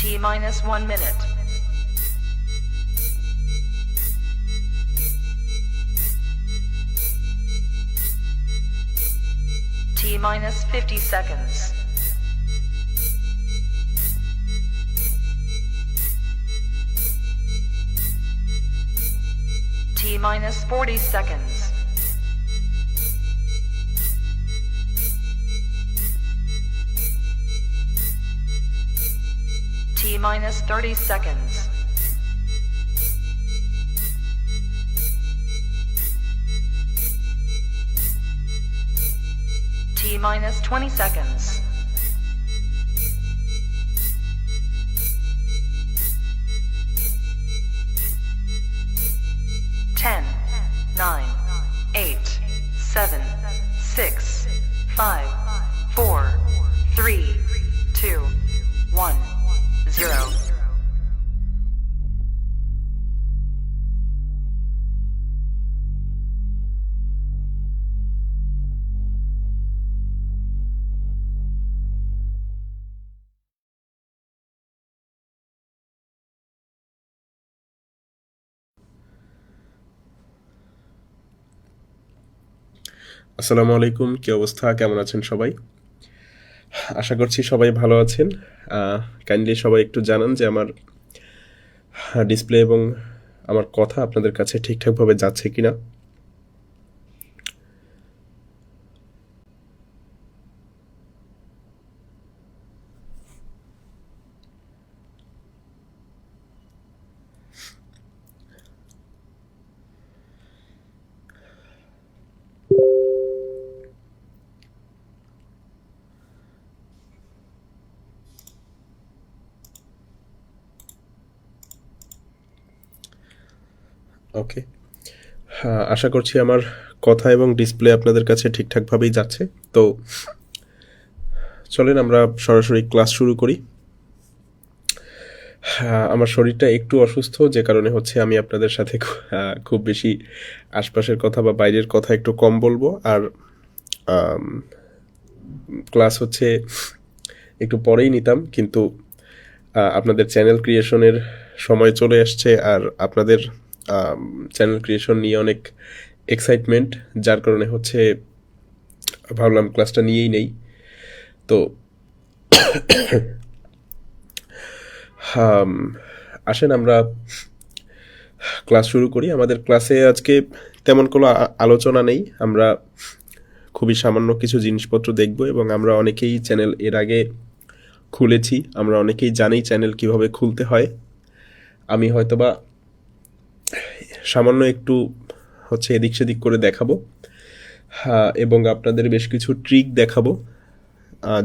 T minus 1 minute. T minus 50 seconds. T minus 40 seconds. T minus 30 seconds. T minus 20 seconds. Ten, 9, 8, 7, 6, 5, 4, 3, 2, 1, 0. আসসালামু আলাইকুম, কি অবস্থা, কেমন আছেন সবাই? আশা করছি সবাই ভালো আছেন। কাইন্ডলি সবাই একটু জানান যে আমার ডিসপ্লে এবং আমার কথা আপনাদের কাছে ঠিকঠাকভাবে যাচ্ছে কিনা। ওকে, আশা করছি আমার কথা এবং ডিসপ্লে আপনাদের কাছে ঠিকঠাকভাবেই যাচ্ছে। তো চলেন আমরা সরাসরি ক্লাস শুরু করি। আমার শরীরটা একটু অসুস্থ, যে কারণে হচ্ছে আমি আপনাদের সাথে খুব বেশি আশপাশের কথা বা বাইরের কথা একটু কম বলবো। আর ক্লাস হচ্ছে একটু পরেই নিতাম, কিন্তু আপনাদের চ্যানেল ক্রিয়েশনের সময় চলে আসছে, আর আপনাদের চ্যানেল ক্রিয়েশন নিয়ে অনেক এক্সাইটমেন্ট, যার কারণে হচ্ছে ভাবলাম ক্লাসটা নিয়েই নেই। তো আসেন আমরা ক্লাস শুরু করি। আমাদের ক্লাসে আজকে তেমন কোনো আলোচনা নেই, আমরা খুবই সামান্য কিছু জিনিসপত্র দেখব, এবং আমরা অনেকেই চ্যানেল এর আগে খুলেছি, আমরা অনেকেই জানি চ্যানেল কিভাবে খুলতে হয়। আমি হয়তোবা সামান্য একটু হচ্ছে এদিক সেদিক করে দেখাবো, এবং আপনাদের বেশ কিছু ট্রিক দেখাবো,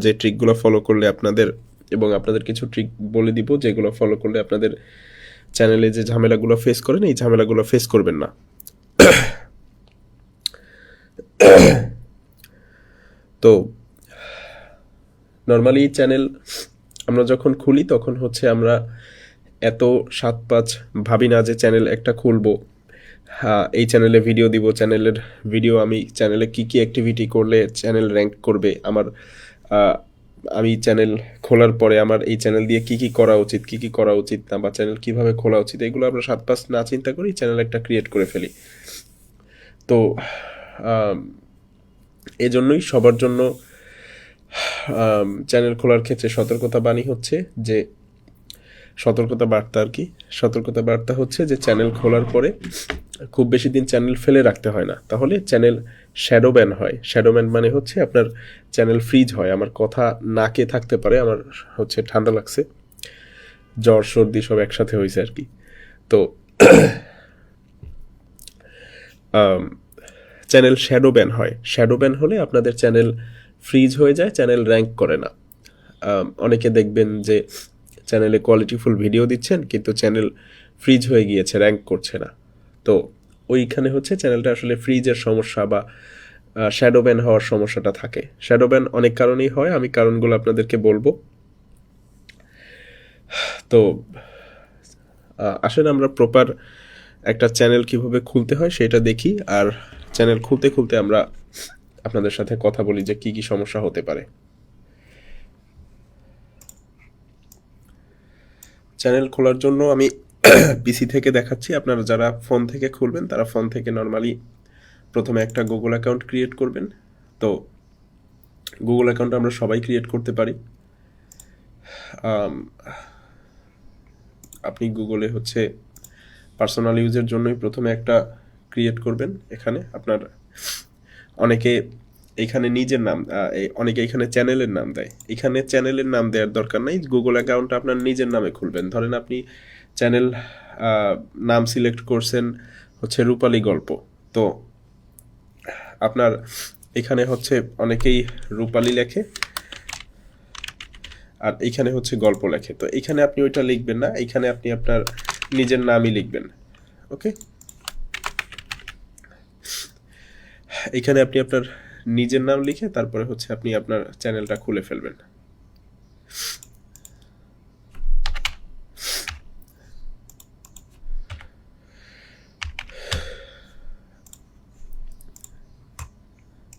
যে ট্রিকগুলো ফলো করলে আপনাদের, এবং আপনাদের কিছু ট্রিক বলে দিব যেগুলো ফলো করলে আপনাদের চ্যানেলে যে ঝামেলাগুলো ফেস করেন এই ঝামেলাগুলো ফেস করবেন না। তো নর্মালি চ্যানেল আমরা যখন খুলি তখন হচ্ছে আমরা এত 7-5 ভাবি না যে চ্যানেল একটা খুলবো, এই চ্যানেলে ভিডিও দিব, চ্যানেলের ভিডিও আমি চ্যানেলে কি কি অ্যাক্টিভিটি করলে চ্যানেল র্যাঙ্ক করবে, আমি চ্যানেল খোলার পরে আমার এই চ্যানেল দিয়ে কি কি করা উচিত, কি কি করা উচিত না, বা চ্যানেল কিভাবে খোলা উচিত, এগুলো আমরা 7-5 না চিন্তা করি চ্যানেল একটা ক্রিয়েট করে ফেলি। তো এজন্যই সবার জন্য চ্যানেল খোলার ক্ষেত্রে সতর্কতা বাণী হচ্ছে যে, সতর্কতা বার্তা আর কি, সতর্কতা বার্তা হচ্ছে যে চ্যানেল খোলার পরে খুব বেশি দিন চ্যানেল ফেলে রাখতে হয় না, তাহলে চ্যানেল শ্যাডো ব্যান হয়। শ্যাডো ব্যান মানে হচ্ছে আপনার চ্যানেল ফ্রিজ হয়। আমার কথা নাকে থাকতে পারে, আমার হচ্ছে ঠান্ডা লাগছে, জ্বর সর্দি সব একসাথে হয়েছে আর কি। তো চ্যানেল শ্যাডো ব্যান হয়। শ্যাডো ব্যান হলে আপনাদের চ্যানেল ফ্রিজ হয়ে যায়, চ্যানেল র্যাঙ্ক করে না। অনেকে দেখবেন যে চ্যানেলে কোয়ালিটিফুল ভিডিও দিচ্ছেন কিন্তু চ্যানেল ফ্রিজ হয়ে গিয়েছে, র্যাঙ্ক করছে না। তো ওইখানে হচ্ছে চ্যানেলটা আসলে ফ্রিজের সমস্যা বা শ্যাডো ব্যান হওয়ার সমস্যাটা থাকে। শ্যাডো ব্যান অনেক কারণেই হয়, আমি কারণগুলো আপনাদেরকে বলবো। তো আসেন আমরা প্রপার একটা চ্যানেল কিভাবে খুলতে হয় সেটা দেখি, আর চ্যানেল খুলতে খুলতে আমরা আপনাদের সাথে কথা বলি যে কি কি সমস্যা হতে পারে। চ্যানেল খোলার জন্য আমি পিসি থেকে দেখাচ্ছি। আপনারা যারা ফোন থেকে খুলবেন তারা ফোন থেকে নর্মালি প্রথমে একটা গুগল অ্যাকাউন্ট ক্রিয়েট করবেন। তো গুগল অ্যাকাউন্ট আমরা সবাই ক্রিয়েট করতে পারি। আম, আপনি গুগলে হচ্ছে পার্সোনাল ইউজের জন্যই প্রথমে একটা ক্রিয়েট করবেন। এখানে আপনার অনেকে এখানে নিজের নাম অনেকে এখানে চ্যানেলের নাম দেয়। এখানে চ্যানেলের নাম দেওয়ার দরকার নাই, গুগল অ্যাকাউন্ট আপনার নিজের নামে খুলবেন। ধরেন আপনি চ্যানেল নাম সিলেক্ট করছেন হচ্ছে রূপালী গল্প। তো আপনার এখানে হচ্ছে অনেকেই রূপালী লেখে আর এখানে হচ্ছে গল্প লেখে। তো এখানে আপনি ওইটা লিখবেন না, এখানে আপনি আপনার নিজের নামই লিখবেন। ওকে, এখানে আপনি আপনার নিজের নাম লিখে তারপরে হচ্ছে আপনি আপনার চ্যানেলটা খুলে ফেলবেন।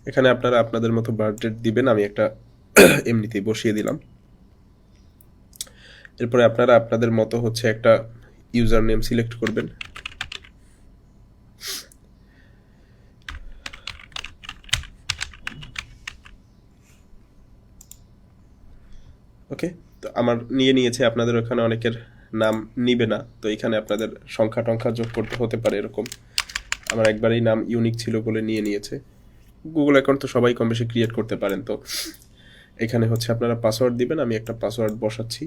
এখানে আপনারা আপনাদের মতো বার্থ ডেট দিবেন, আমি একটা এমনিতেই বসিয়ে দিলাম। এরপরে আপনারা আপনাদের মতো হচ্ছে একটা ইউজার নেম সিলেক্ট করবেন। ওকে, তো আমার নিয়েছে, আপনাদের ওখানে অনেকের নাম নিবে না, তো এখানে আপনাদের সংখ্যা টংখ্যা যোগ করতে হতে পারে এরকম। আমার একবারেই নাম ইউনিক ছিল বলে নিয়েছে। গুগল অ্যাকাউন্ট তো সবাই কম বেশি ক্রিয়েট করতে পারেন। তো এখানে হচ্ছে আপনারা পাসওয়ার্ড দিবেন, আমি একটা পাসওয়ার্ড বসাচ্ছি।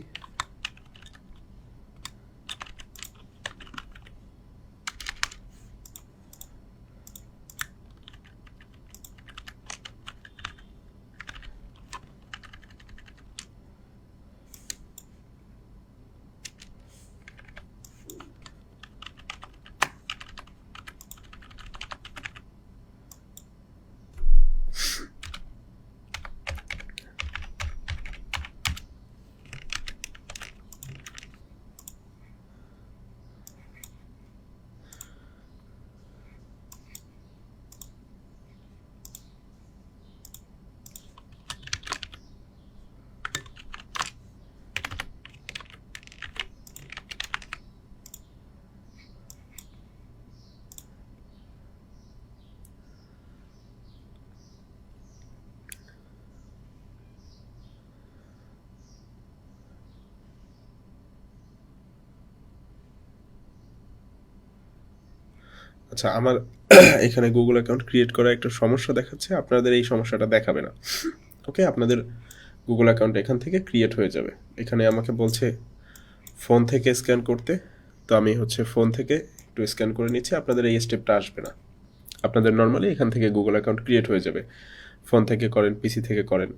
আচ্ছা, আমার এখানে গুগল অ্যাকাউন্ট ক্রিয়েট করা একটা সমস্যা দেখাচ্ছে, আপনাদের এই সমস্যাটা দেখাবে না। ওকে, আপনাদের গুগল অ্যাকাউন্ট এখান থেকে ক্রিয়েট হয়ে যাবে। এখানে আমাকে বলছে ফোন থেকে স্ক্যান করতে, তো আমি হচ্ছে ফোন থেকে একটু স্ক্যান করে নিচ্ছি। আপনাদের এই স্টেপটা আসবে না, আপনাদের নর্মালি এখান থেকে গুগল অ্যাকাউন্ট ক্রিয়েট হয়ে যাবে। ফোন থেকে করেন, পিসি থেকে করেন।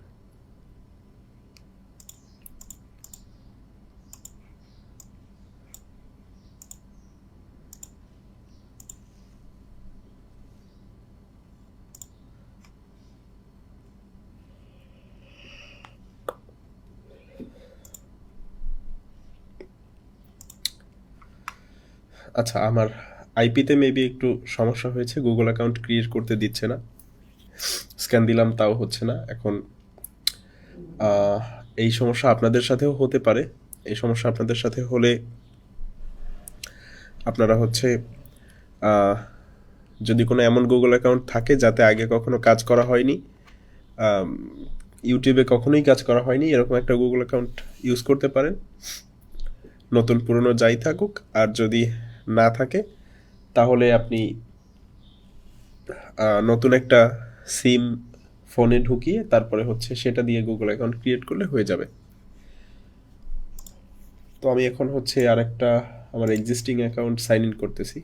আচ্ছা, আমার আইপিতে মেবি একটু সমস্যা হয়েছে, গুগল অ্যাকাউন্ট ক্রিয়েট করতে দিচ্ছে না। স্ক্যান দিলাম তাও হচ্ছে না। এখন আহ, এই সমস্যা আপনাদের সাথেও হতে পারে। এই সমস্যা আপনাদের সাথে হলে আপনারা হচ্ছে আহ, যদি কোনো এমন গুগল অ্যাকাউন্ট থাকে যাতে আগে কখনো কাজ করা হয়নি, আম, ইউটিউবে কখনোই কাজ করা হয়নি, এরকম একটা গুগল অ্যাকাউন্ট ইউজ করতে পারেন। নতুন পুরনো যাই থাকুক, আর যদি না থাকে তাহলে আপনি নতুন একটা সিম ফোনে ঢুকিয়ে তারপরে হচ্ছে সেটা দিয়ে গুগল অ্যাকাউন্ট ক্রিয়েট করলে হয়ে যাবে। তো আমি এখন হচ্ছে আরেকটা আমার এক্সিস্টিং অ্যাকাউন্ট সাইন ইন করতেছি।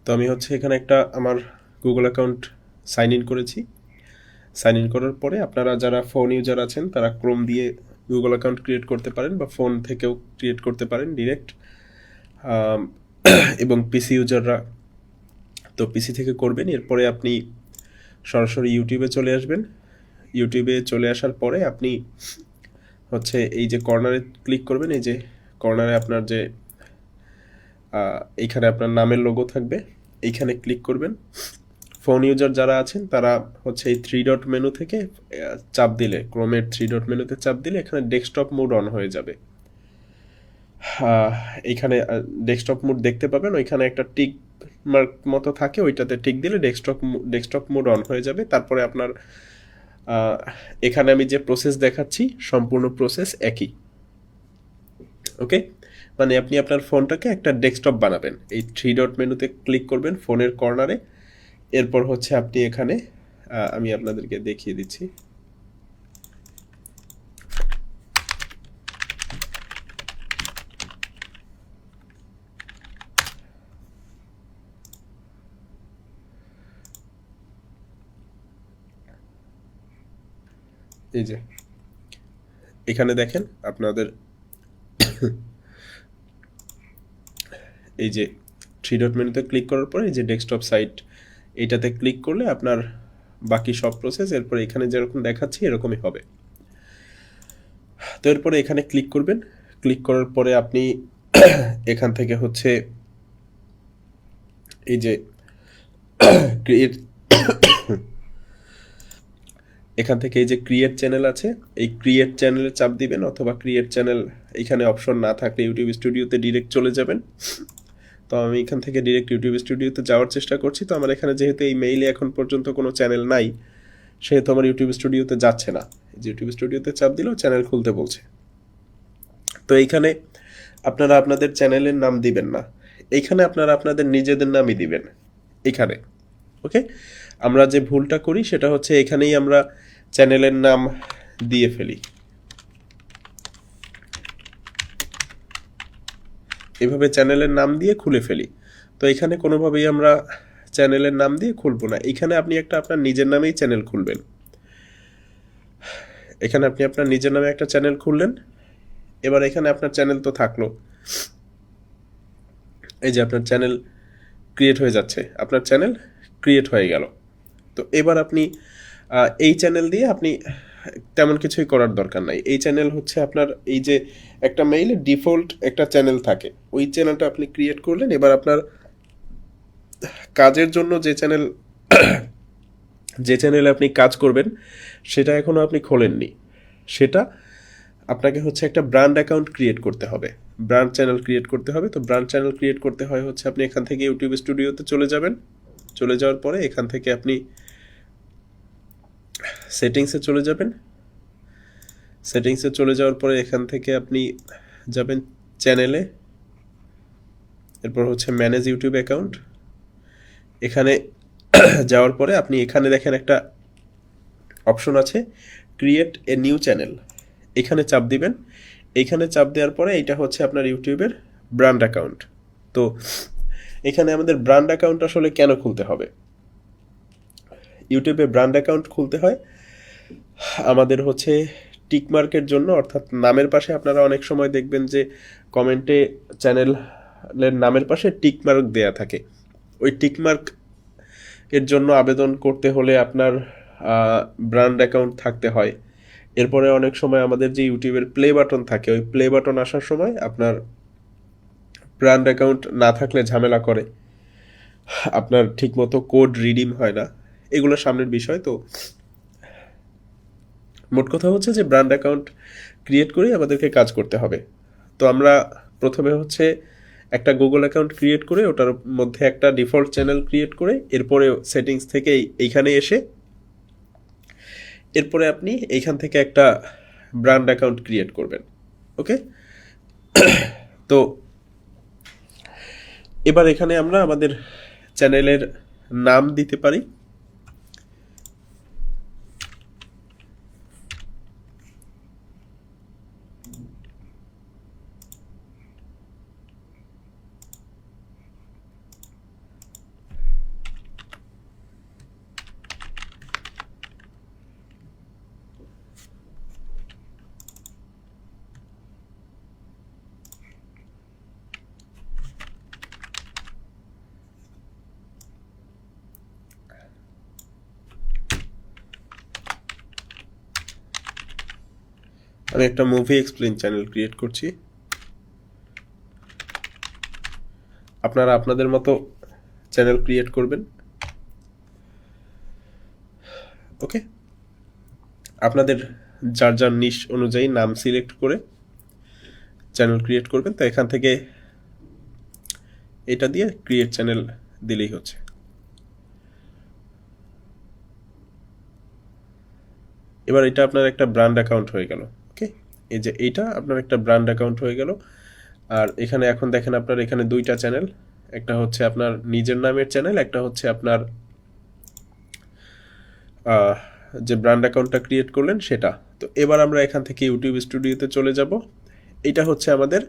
তো আমি হচ্ছে এখানে একটা আমার গুগল অ্যাকাউন্ট সাইন ইন করেছি। সাইন ইন করার পরে আপনারা যারা ফোন ইউজার আছেন তারা ক্রোম দিয়ে গুগল অ্যাকাউন্ট ক্রিয়েট করতে পারেন বা ফোন থেকেও ক্রিয়েট করতে পারেন ডিরেক্ট, এবং পিসি ইউজাররা তো পিসি থেকে করবেন। এরপরে আপনি সরাসরি ইউটিউবে চলে আসবেন। ইউটিউবে চলে আসার পরে আপনি হচ্ছে এই যে কর্নারে ক্লিক করবেন, এই যে কর্নারে আপনার যে এইখানে আপনার নামের লোগো থাকবে, এইখানে ক্লিক করবেন। ফোন ইউজার যারা আছেন তারা হচ্ছে এই 3 ডট মেনু থেকে চাপ দিলে, ক্রোমের 3 ডট মেনুতে চাপ দিলে এখানে ডেস্কটপ মোড অন হয়ে যাবে। এইখানে ডেস্কটপ মোড দেখতে পাবেন, ওইখানে একটা টিক মার্ক মতো থাকে, ওইটাতে টিক দিলে ডেস্কটপ মোড অন হয়ে যাবে। তারপরে আপনার এখানে আমি যে প্রসেস দেখাচ্ছি সম্পূর্ণ প্রসেস একই। ওকে, মানে আপনি আপনার ফোনটাকে একটা ডেস্কটপ বানাবেন। এই 3 ডট মেনুতে ক্লিক করবেন ফোনের কর্নারে। এরপর হচ্ছে আপনি এখানে আমি আপনাদেরকে দেখিয়ে দিচ্ছি। এই যে এখানে দেখেন আপনাদের এই যে 3 ডট মেনুতে ক্লিক করার পরে এই যে ডেস্কটপ সাইট, এইটাতে ক্লিক করলে আপনার বাকি সব প্রসেস এরপরে এখানে যেরকম দেখাচ্ছি এরকমই হবে। তো এরপরে এখানে ক্লিক করবেন। ক্লিক করার পরে আপনি এখান থেকে হচ্ছে এই যে ক্রিয়েট, এখান থেকে এই যে ক্রিয়েট চ্যানেল আছে, এই ক্রিয়েট চ্যানেলে চাপ দিবেন, অথবা ক্রিয়েট চ্যানেল এখানে অপশন না থাকলে ইউটিউব স্টুডিওতে ডিরেক্ট চলে যাবেন। তো আমি এখান থেকে ডিরেক্ট ইউটিউব স্টুডিওতে যাওয়ার চেষ্টা করছি। তো আমার এখানে যেহেতু এই মেইলে এখন পর্যন্ত কোনো চ্যানেল নাই, সেহেতু আমার ইউটিউব স্টুডিওতে যাচ্ছে না। যে ইউটিউব স্টুডিওতে চাপ দিলেও চ্যানেল খুলতে বলছে। তো এইখানে আপনারা আপনাদের চ্যানেলের নাম দিবেন না, এইখানে আপনারা আপনাদের নিজেদের নামই দিবেন এখানে। ওকে, আমরা যে ভুলটা করি সেটা হচ্ছে এখানেই আমরা চ্যানেলের নাম দিয়ে ফেলি, এভাবে চ্যানেলের নাম দিয়ে খুলে ফেলি। তো এখানে কোনোভাবেই আমরা চ্যানেলের নাম দিয়ে খুলবো না। এখানে আপনি একটা আপনার নিজের নামেই চ্যানেল খুলবেন। এখানে আপনি আপনার নিজের নামে একটা চ্যানেল খুললেন। এবার এখানে আপনার চ্যানেল তো থাকলো, এই যে আপনার চ্যানেল ক্রিয়েট হয়ে যাচ্ছে, আপনার চ্যানেল ক্রিয়েট হয়ে গেল। তো এবার আপনি এই চ্যানেল দিয়ে আপনি তেমন কিছুই করার দরকার নাই। এই চ্যানেল হচ্ছে আপনার এই যে একটা মেইলে ডিফল্ট একটা চ্যানেল থাকে, ওই চ্যানেলটা আপনি ক্রিয়েট করলেন। এবার আপনার কাজের জন্য যে চ্যানেলে আপনি কাজ করবেন সেটা এখনও আপনি খোলেননি, সেটা আপনাকে হচ্ছে একটা ব্র্যান্ড অ্যাকাউন্ট ক্রিয়েট করতে হবে, ব্র্যান্ড চ্যানেল ক্রিয়েট করতে হবে। তো ব্র্যান্ড চ্যানেল ক্রিয়েট করতে হয় হচ্ছে আপনি এখান থেকে ইউটিউব স্টুডিওতে চলে যাবেন। চলে যাওয়ার পরে এখান থেকে আপনি সেটিংসে চলে যাবেন। সেটিংসে চলে যাওয়ার পরে এখান থেকে আপনি যাবেন চ্যানেলে, এরপর হচ্ছে ম্যানেজ ইউটিউব অ্যাকাউন্ট। এখানে যাওয়ার পরে আপনি এখানে দেখেন একটা অপশন আছে ক্রিয়েট এ নিউ চ্যানেল, এখানে চাপ দিবেন। এইখানে চাপ দেওয়ার পরে এটা হচ্ছে আপনার ইউটিউবের ব্র্যান্ড অ্যাকাউন্ট। তো এখানে আমাদের ব্র্যান্ড অ্যাকাউন্ট আসলে কেন খুলতে হবে? ইউটিউবে ব্র্যান্ড অ্যাকাউন্ট খুলতে হয় আমাদের হচ্ছে টিকমার্কের জন্য, অর্থাৎ নামের পাশে আপনারা অনেক সময় দেখবেন যে কমেন্টে চ্যানেলের নামের পাশে টিকমার্ক দেয়া থাকে। ওই টিকমার্ক এর জন্য আবেদন করতে হলে আপনার ব্র্যান্ড অ্যাকাউন্ট থাকতে হয়। এরপরে অনেক সময় আমাদের যে ইউটিউবের প্লে বাটন থাকে, ওই প্লে বাটন আসার সময় আপনার ব্র্যান্ড অ্যাকাউন্ট না থাকলে ঝামেলা করে, আপনার ঠিকমতো কোড রিডিম হয় না, এগুলো সামনের বিষয়। তো মোট কথা হচ্ছে যে ব্র্যান্ড অ্যাকাউন্ট ক্রিয়েট করেই আমাদেরকে কাজ করতে হবে। তো আমরা প্রথমে হচ্ছে একটা গুগল অ্যাকাউন্ট ক্রিয়েট করে ওটার মধ্যে একটা ডিফল্ট চ্যানেল ক্রিয়েট করে এরপরে সেটিংস থেকে এইখানে এসে এরপরে আপনি এইখান থেকে একটা ব্র্যান্ড অ্যাকাউন্ট ক্রিয়েট করবেন। ওকে, তো এবার এখানে আমরা আমাদের চ্যানেলের নাম দিতে পারি। আমি একটা মুভি এক্সপ্লেইন চ্যানেল ক্রিয়েট করছি। আপনারা আপনাদের মতো চ্যানেল ক্রিয়েট করবেন। ওকে, আপনাদের যার যার নিশ অনুযায়ী নাম সিলেক্ট করে চ্যানেল ক্রিয়েট করবেন। তো এখান থেকে এটা দিয়ে ক্রিয়েট চ্যানেল দিলেই হচ্ছে। এবার এটা আপনার একটা ব্র্যান্ড অ্যাকাউন্ট হয়ে গেল। ওকে, এই যে এইটা আপনার একটা ব্র্যান্ড অ্যাকাউন্ট হয়ে গেল। আর এখানে এখন দেখেন আপনার এখানে দুইটা চ্যানেল, একটা হচ্ছে আপনার নিজের নামের চ্যানেল, একটা হচ্ছে আপনার যে ব্র্যান্ড অ্যাকাউন্টটা ক্রিয়েট করলেন সেটা। তো এবার আমরা এখান থেকে ইউটিউব স্টুডিওতে চলে যাব। এটা হচ্ছে আমাদের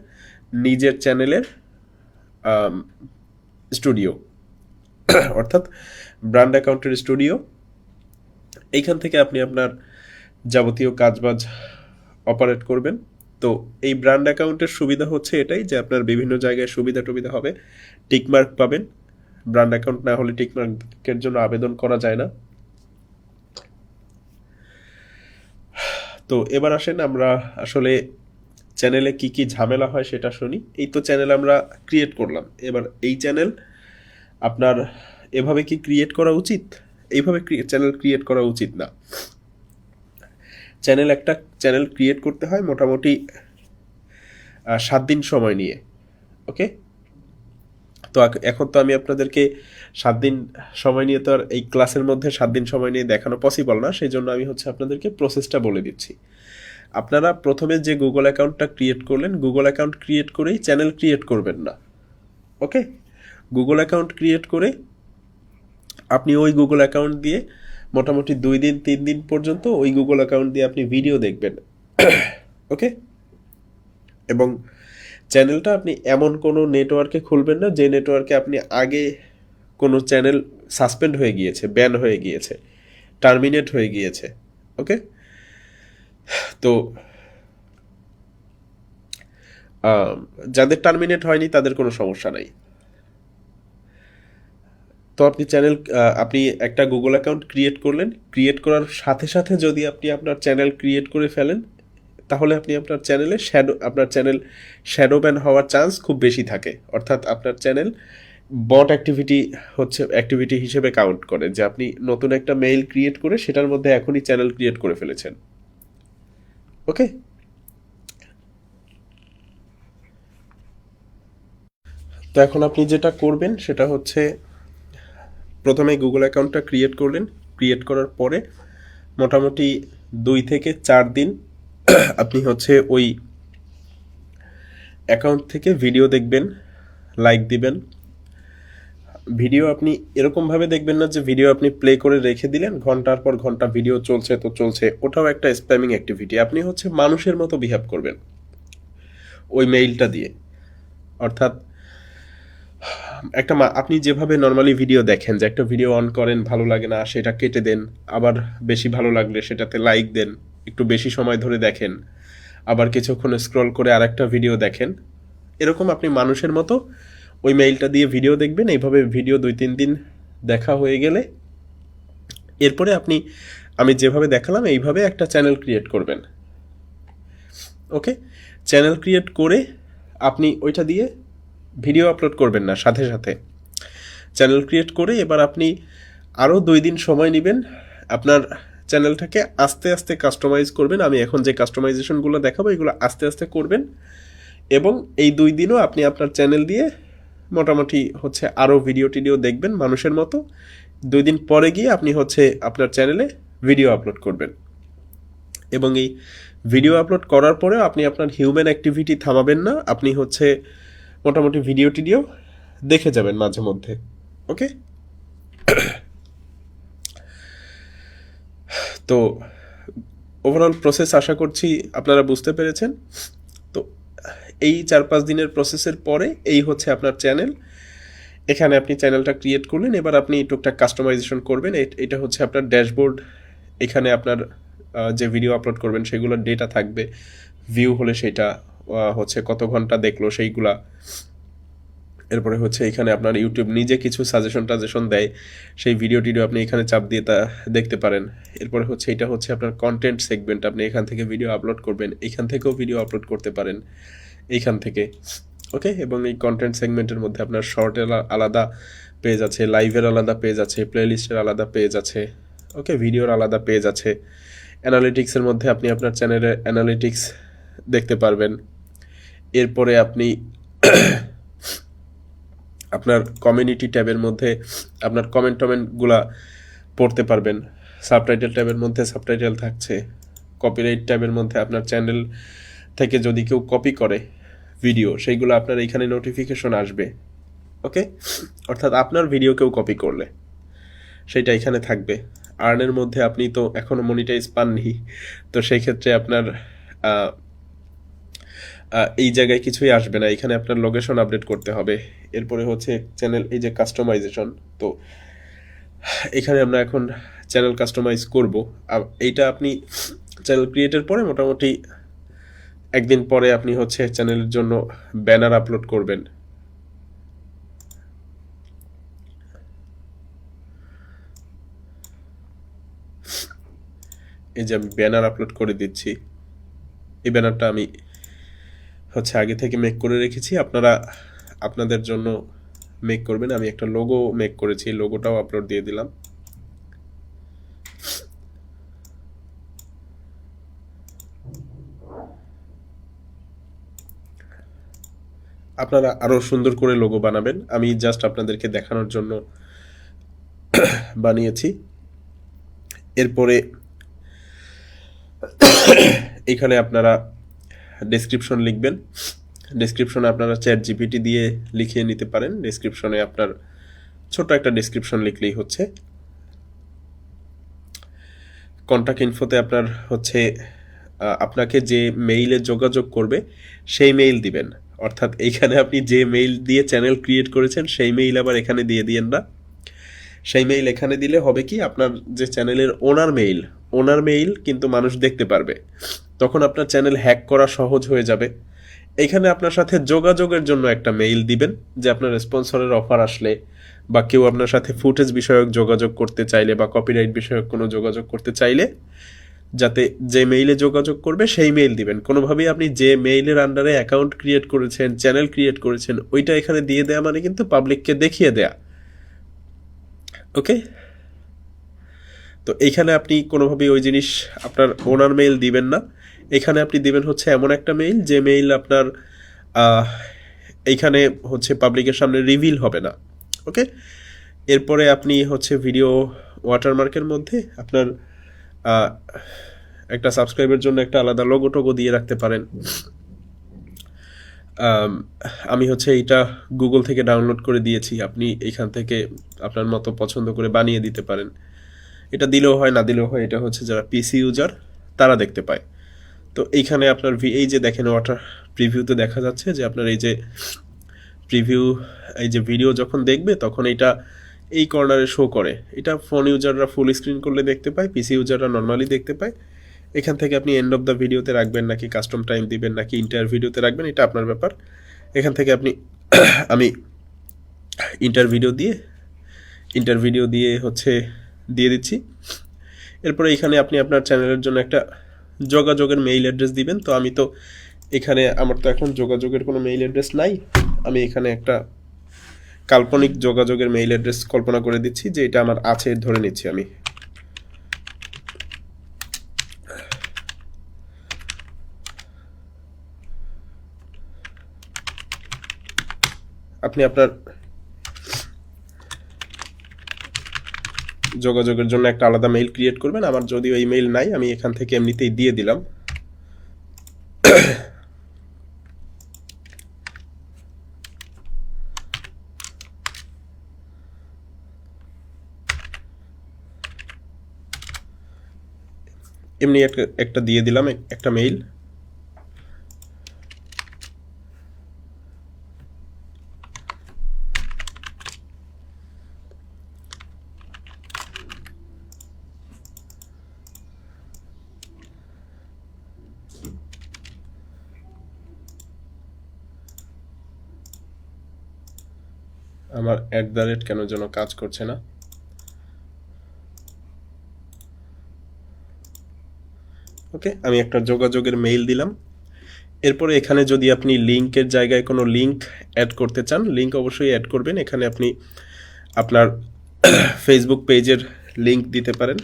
নিজের চ্যানেলের স্টুডিও অর্থাৎ ব্র্যান্ড অ্যাকাউন্টের স্টুডিও। এইখান থেকে আপনি আপনার যাবতীয় কাজবাজ অপারেট করবেন। তো এই ব্র্যান্ড অ্যাকাউন্টের সুবিধা হচ্ছে এটাই যে আপনার বিভিন্ন জায়গায় সুবিধা টুবিধা হবে, টিকমার্ক পাবেন। ব্র্যান্ড অ্যাকাউন্ট না হলে টিকমার্কের জন্য আবেদন করা যায় না। তো এবার আসেন আমরা আসলে চ্যানেলে কি কি ঝামেলা হয় সেটা শুনি। এই তো চ্যানেল আমরা ক্রিয়েট করলাম, এবার এই চ্যানেল আপনার এভাবে কি ক্রিয়েট করা উচিত? এইভাবে চ্যানেল ক্রিয়েট করা উচিত না। একটা চ্যানেল ক্রিয়েট করতে হয় মোটামুটি 7 দিন সময় নিয়ে। ওকে, তো এখন তো আমি আপনাদেরকে 7 দিন সময় নিয়ে তো আর এই ক্লাসের মধ্যে 7 দিন সময় নিয়ে দেখানো পসিবল না, সেই জন্য আমি হচ্ছে আপনাদেরকে প্রসেসটা বলে দিচ্ছি। আপনারা প্রথমে যে গুগল অ্যাকাউন্টটা ক্রিয়েট করলেন, গুগল অ্যাকাউন্ট ক্রিয়েট করেই চ্যানেল ক্রিয়েট করবেন না। ওকে, গুগল অ্যাকাউন্ট ক্রিয়েট করে আপনি ওই গুগল অ্যাকাউন্ট দিয়ে মোটামুটি 2 দিন 3 দিন পর্যন্ত ওই গুগল অ্যাকাউন্ট দিয়ে আপনি ভিডিও দেখবেন। ওকে, এবং চ্যানেলটা আপনি এমন কোনো নেটওয়ার্কে খুলবেন না যে নেটওয়ার্কে আপনি আগে কোনো চ্যানেল সাসপেন্ড হয়ে গিয়েছে, ব্যান হয়ে গিয়েছে, টার্মিনেট হয়ে গিয়েছে। ওকে, তো যাদের টার্মিনেট হয়নি তাদের কোনো সমস্যা নাই। তো আপনি একটা গুগল অ্যাকাউন্ট ক্রিয়েট করলেন, ক্রিয়েট করার সাথে সাথে যদি আপনি আপনার চ্যানেল ক্রিয়েট করে ফেলেন তাহলে আপনি আপনার চ্যানেল শ্যাডো ব্যান হওয়ার চান্স খুব বেশি থাকে। অর্থাৎ আপনার চ্যানেল বট অ্যাক্টিভিটি হিসেবে কাউন্ট করে, যে আপনি নতুন একটা মেইল ক্রিয়েট করে সেটার মধ্যে এখনই চ্যানেল ক্রিয়েট করে ফেলেছেন। ওকে, তো এখন আপনি যেটা করবেন সেটা হচ্ছে প্রথমে গুগল অ্যাকাউন্টটা ক্রিয়েট করলেন। ক্রিয়েট করার পরে মোটামুটি 2 থেকে 4 দিন আপনি হচ্ছে ওই অ্যাকাউন্ট থেকে ভিডিও দেখবেন, লাইক দিবেন। ভিডিও আপনি এরকমভাবে দেখবেন না যে ভিডিও আপনি প্লে করে রেখে দিলেন, ঘন্টার পর ঘন্টা ভিডিও চলছে তো চলছে, ওটাও একটা স্প্যামিং অ্যাক্টিভিটি। আপনি হচ্ছে মানুষের মতো বিহেভ করবেন ওই মেইলটা দিয়ে। অর্থাৎ আপনি যেভাবে নর্মালি ভিডিও দেখেন, যে একটা ভিডিও অন করেন, ভালো লাগে না সেটা কেটে দেন, আবার বেশি ভালো লাগলে সেটাতে লাইক দেন, একটু বেশি সময় ধরে দেখেন, আবার কিছুক্ষণ স্ক্রল করে আরেকটা ভিডিও দেখেন। এরকম আপনি মানুষের মতো ওই মেইলটা দিয়ে ভিডিও দেখবেন। এইভাবে ভিডিও 2-3 দিন দেখা হয়ে গেলে এরপরে আমি যেভাবে দেখালাম এইভাবে একটা চ্যানেল ক্রিয়েট করবেন। ওকে, চ্যানেল ক্রিয়েট করে আপনি ওইটা দিয়ে ভিডিও আপলোড করবেন না সাথে সাথে। চ্যানেল ক্রিয়েট করে এবার আপনি আরও 2 দিন সময় নেবেন, আপনার চ্যানেলটাকে আস্তে আস্তে কাস্টমাইজ করবেন। আমি এখন যে কাস্টমাইজেশনগুলো দেখাবো এগুলো আস্তে আস্তে করবেন, এবং এই 2 দিনও আপনি আপনার চ্যানেল দিয়ে মোটামুটি হচ্ছে আরও ভিডিও টিডিও দেখবেন মানুষের মতো। 2 দিন পরে গিয়ে আপনি হচ্ছে আপনার চ্যানেলে ভিডিও আপলোড করবেন, এবং এই ভিডিও আপলোড করার পরেও আপনি আপনার হিউম্যান অ্যাক্টিভিটি থামাবেন না। আপনি হচ্ছে মোটামুটি ভিডিও টিডিও দেখে যাবেন মাঝে মধ্যে। ওকে, তো ওভারঅল প্রসেস আশা করছি আপনারা বুঝতে পেরেছেন। তো এই 4-5 দিনের প্রসেসের পরে এই হচ্ছে আপনার চ্যানেল। এখানে আপনি চ্যানেলটা ক্রিয়েট করলেন, এবার আপনি টুকটাক কাস্টমাইজেশন করবেন। এটা হচ্ছে আপনার ড্যাশবোর্ড। এখানে আপনার যে ভিডিও আপলোড করবেন সেগুলোর ডেটা থাকবে, ভিউ হলে সেটা হচ্ছে কত ঘন্টা দেখলো সেইগুলা, এরপরে হচ্ছে এখানে আপনার ইউটিউব নিজে কিছু সাজেশন দেয়, সেই ভিডিও টিডিও আপনি এখানে চাপ দিয়ে তা দেখতে পারেন। এরপরে হচ্ছে এটা হচ্ছে আপনার কন্টেন্ট সেগমেন্ট, আপনি এখান থেকে ভিডিও আপলোড করবেন, এখান থেকেও ভিডিও আপলোড করতে পারেন এইখান থেকে। ওকে, এবং এই কন্টেন্ট সেগমেন্টের মধ্যে আপনার শর্টের আলাদা পেজ আছে, লাইভের আলাদা পেজ আছে, প্লেলিস্টের আলাদা পেজ আছে, ওকে, ভিডিওর আলাদা পেজ আছে। অ্যানালিটিক্সের মধ্যে আপনি আপনার চ্যানেলের অ্যানালিটিক্স দেখতে পারবেন। এরপরে আপনি আপনার কমিউনিটি ট্যাবের মধ্যে আপনার টমেন্টগুলা পড়তে পারবেন। সাবটাইটেল ট্যাবের মধ্যে সাবটাইটেল থাকছে। কপিরাইট ট্যাবের মধ্যে আপনার চ্যানেল থেকে যদি কেউ কপি করে ভিডিও, সেইগুলো আপনার এইখানে নোটিফিকেশন আসবে। ওকে, অর্থাৎ আপনার ভিডিও কেউ কপি করলে সেটা এখানে থাকবে। আর্নের মধ্যে আপনি তো এখনও মনিটাইজ পাননি, তো সেই ক্ষেত্রে আপনার এই জায়গায় কিছুই আসবে না, এখানে আপনার লোকেশন আপডেট করতে হবে। এরপরে হচ্ছে চ্যানেল, এই যে কাস্টমাইজেশন, তো এখানে আমরা এখন চ্যানেল কাস্টমাইজ করব। এইটা আপনি চ্যানেল ক্রিয়েটের পরে মোটামুটি একদিন পরে আপনি হচ্ছে চ্যানেলের জন্য ব্যানার আপলোড করবেন। এই যে আমি ব্যানার আপলোড করে দিচ্ছি, এই ব্যানারটা আমি হচ্ছে আগে থেকে মেক করে রেখেছি, আপনারা আপনাদের জন্য মেক করবেন। আমি একটা লোগো মেক করেছি, লোগোটাও আপলোড দিয়ে দিলাম। আপনারা আরো সুন্দর করে লোগো বানাবেন, আমি জাস্ট আপনাদেরকে দেখানোর জন্য বানিয়েছি। এরপরে এখানে আপনারা ডেসক্রিপশন লিখবেন। ডেসক্রিপশনে আপনারা চ্যাট জিপিটি দিয়ে লিখিয়ে নিতে পারেন। ডেসক্রিপশনে আপনার ছোট একটা ডেসক্রিপশন লিখলেই হচ্ছে। কন্টাক্ট ইনফোতে আপনার হচ্ছে আপনাকে যে মেইলে যোগাযোগ করবে সেই মেইল দিবেন, অর্থাৎ এইখানে আপনি যে মেইল দিয়ে চ্যানেল ক্রিয়েট করেছেন সেই মেইল আবার এখানে দিয়ে দিয়েন না। সেই মেইল এখানে দিলে হবে কি, আপনার যে চ্যানেলের ওনার মেইল কিন্তু মানুষ দেখতে পারবে, তখন আপনার চ্যানেল হ্যাক করা সহজ হয়ে যাবে। এইখানে আপনার সাথে যোগাযোগের জন্য একটা মেইল দিবেন, যে আপনার স্পন্সরের অফার আসলে বা কেউ আপনার সাথে ফুটেজ বিষয়ক যোগাযোগ করতে চাইলে বা কপিরাইট বিষয়ক কোনো যোগাযোগ করতে চাইলে যাতে যে মেইলে যোগাযোগ করবে সেই মেইল দিবেন। কোনোভাবেই আপনি যে মেইলের আন্ডারে অ্যাকাউন্ট ক্রিয়েট করেছেন, চ্যানেল ক্রিয়েট করেছেন, ওইটা এখানে দিয়ে দেয়া মানে কিন্তু পাবলিককে দেখিয়ে দেয়া। ওকে, তো এইখানে আপনি কোনোভাবেই ওই জিনিস আপনার ওনার মেইল দিবেন না, এখানে আপনি দিবেন হচ্ছে এমন একটা মেইল যে মেইল আপনার এইখানে হচ্ছে পাবলিকের সামনে রিভিল হবে না। ওকে, এরপরে আপনি হচ্ছে ভিডিও ওয়াটারমার্কের মধ্যে আপনার একটা সাবস্ক্রাইবের জন্য একটা আলাদা লোগো টোগো দিয়ে রাখতে পারেন। আমি হচ্ছে এইটা গুগল থেকে ডাউনলোড করে দিয়েছি, আপনি এইখান থেকে আপনার মতো পছন্দ করে বানিয়ে দিতে পারেন। এটা দিলেও হয়, না দিলেও হয়, এটা হচ্ছে যারা পিসি ইউজার তারা দেখতে পায়। তো এইখানে আপনার এই যে দেখেন ওয়াটার প্রিভিউতে দেখা যাচ্ছে যে আপনার এই যে প্রিভিউ, এই যে ভিডিও যখন দেখবে তখন এটা এই কর্নারে শো করে। এটা ফোন ইউজাররা ফুল স্ক্রিন করলে দেখতে পায়, পিসি ইউজাররা নর্মালি দেখতে পায়। এখান থেকে আপনি এন্ড অফ দ্য ভিডিওতে রাখবেন নাকি কাস্টম টাইম দিবেন নাকি ইন্টার ভিডিওতে রাখবেন, এটা আপনার ব্যাপার। এখান থেকে আপনি আমি ইন্টার ভিডিও দিয়ে হচ্ছে দিয়ে দিচ্ছি। এরপরে এখানে আপনি আপনার চ্যানেলের জন্য একটা যোগাযোগের মেইল অ্যাড্রেস দিবেন। তো আমি তো এখানে আমার তো এখন যোগাযোগের কোনো মেইল অ্যাড্রেস নাই, আমি এখানে একটা কাল্পনিক যোগাযোগের মেইল অ্যাড্রেস কল্পনা করে দিচ্ছি, যে এটা আমার আছে ধরে নিচ্ছি আমি। আপনি আপনার যোগাযোগের জন্য একটা আলাদা মেইল ক্রিয়েট করবেন। আমার যদিও এই মেইল নাই, আমি এখান থেকে এমনিতেই দিয়ে দিলাম। এমনি একটা দিয়ে দিলাম একটা মেইল। আমার কেন যেন কাজ করছে না। ওকে, আমি একটা যোগাযোগের মেইল দিলাম। এরপরে এখানে যদি আপনি লিঙ্কের জায়গায় কোনো লিঙ্ক অ্যাড করতে চান, লিঙ্ক অবশ্যই অ্যাড করবেন। এখানে আপনি আপনার ফেসবুক পেজের লিঙ্ক দিতে পারেন।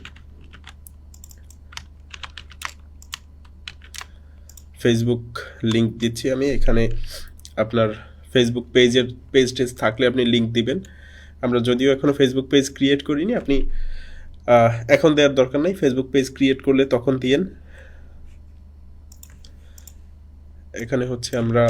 ফেসবুক লিঙ্ক দিচ্ছি আমি এখানে। আপনার ফেসবুক পেজ থাকলে আপনি লিঙ্ক দিবেন। আমরা যদিও এখনও ফেসবুক পেজ ক্রিয়েট করিনি, আপনি এখন দেওয়ার দরকার নাই, ফেসবুক পেজ ক্রিয়েট করলে তখন দিয়েন। এখানে হচ্ছে আমরা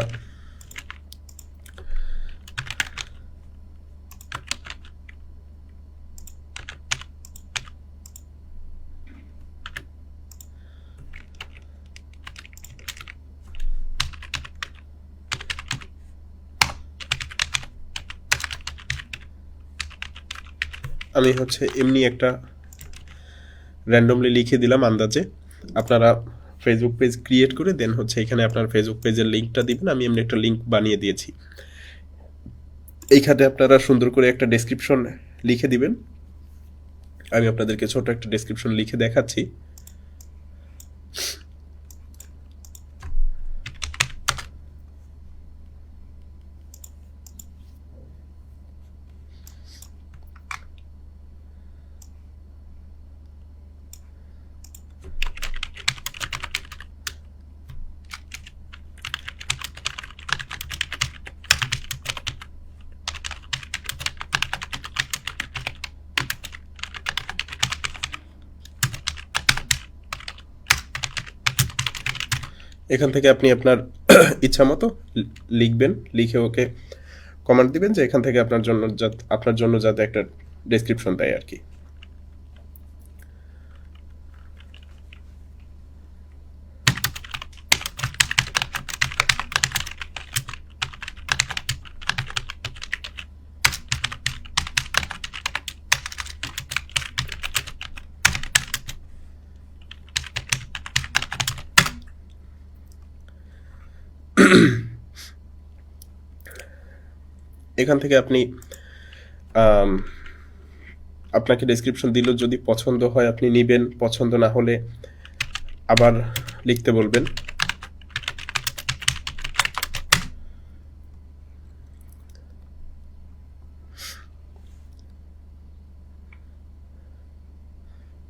আমি হচ্ছে এমনি একটা র্যান্ডমলি লিখে দিলাম আন্দাজে। আপনারা ফেসবুক পেজ ক্রিয়েট করে দেন হচ্ছে এখানে আপনার ফেসবুক পেজের লিঙ্কটা দিবেন। আমি এমনি একটা লিঙ্ক বানিয়ে দিয়েছি। এইখানে আপনারা সুন্দর করে একটা ডেসক্রিপশন লিখে দিবেন। আমি আপনাদেরকে ছোট একটা ডেসক্রিপশন লিখে দেখাচ্ছি। এখান থেকে আপনি আপনার ইচ্ছা মতো লিখবেন, লিখে ওকে কমেন্ট দিবেন যে এখান থেকে আপনার জন্য যাতে একটা ডেসক্রিপশন দেয় আর কি। এখান থেকে আপনি আপনাকে ডেসক্রিপশন দিল, যদি পছন্দ হয় আপনি নেবেন, পছন্দ না হলে আবার লিখতে বলবেন।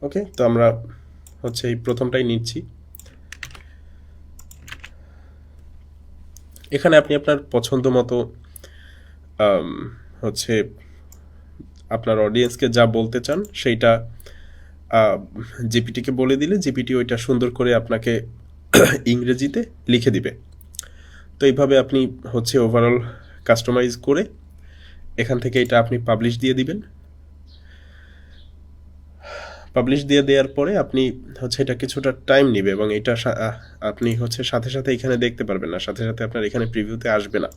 ওকে, তো আমরা হচ্ছে এই প্রথমটাই নিচ্ছি। এখানে আপনি আপনার পছন্দ মতো হচ্ছে আপনার অডিয়েন্সকে যা বলতে চান সেইটা জিপিটিকে বলে দিলে জিপিটি ওইটা সুন্দর করে আপনাকে ইংরেজিতে লিখে দিবে। তো এইভাবে আপনি হচ্ছে ওভারঅল কাস্টমাইজ করে এখান থেকে এটা আপনি পাবলিশ দিয়ে দিবেন। পাবলিশ দিয়ে দেওয়ার পরে আপনি হচ্ছে এটা কিছুটা টাইম নেবে এবং এটা আপনি হচ্ছে সাথে সাথে এখানে দেখতে পারবেন না, সাথে সাথে আপনার এখানে প্রিভিউতে আসবে না।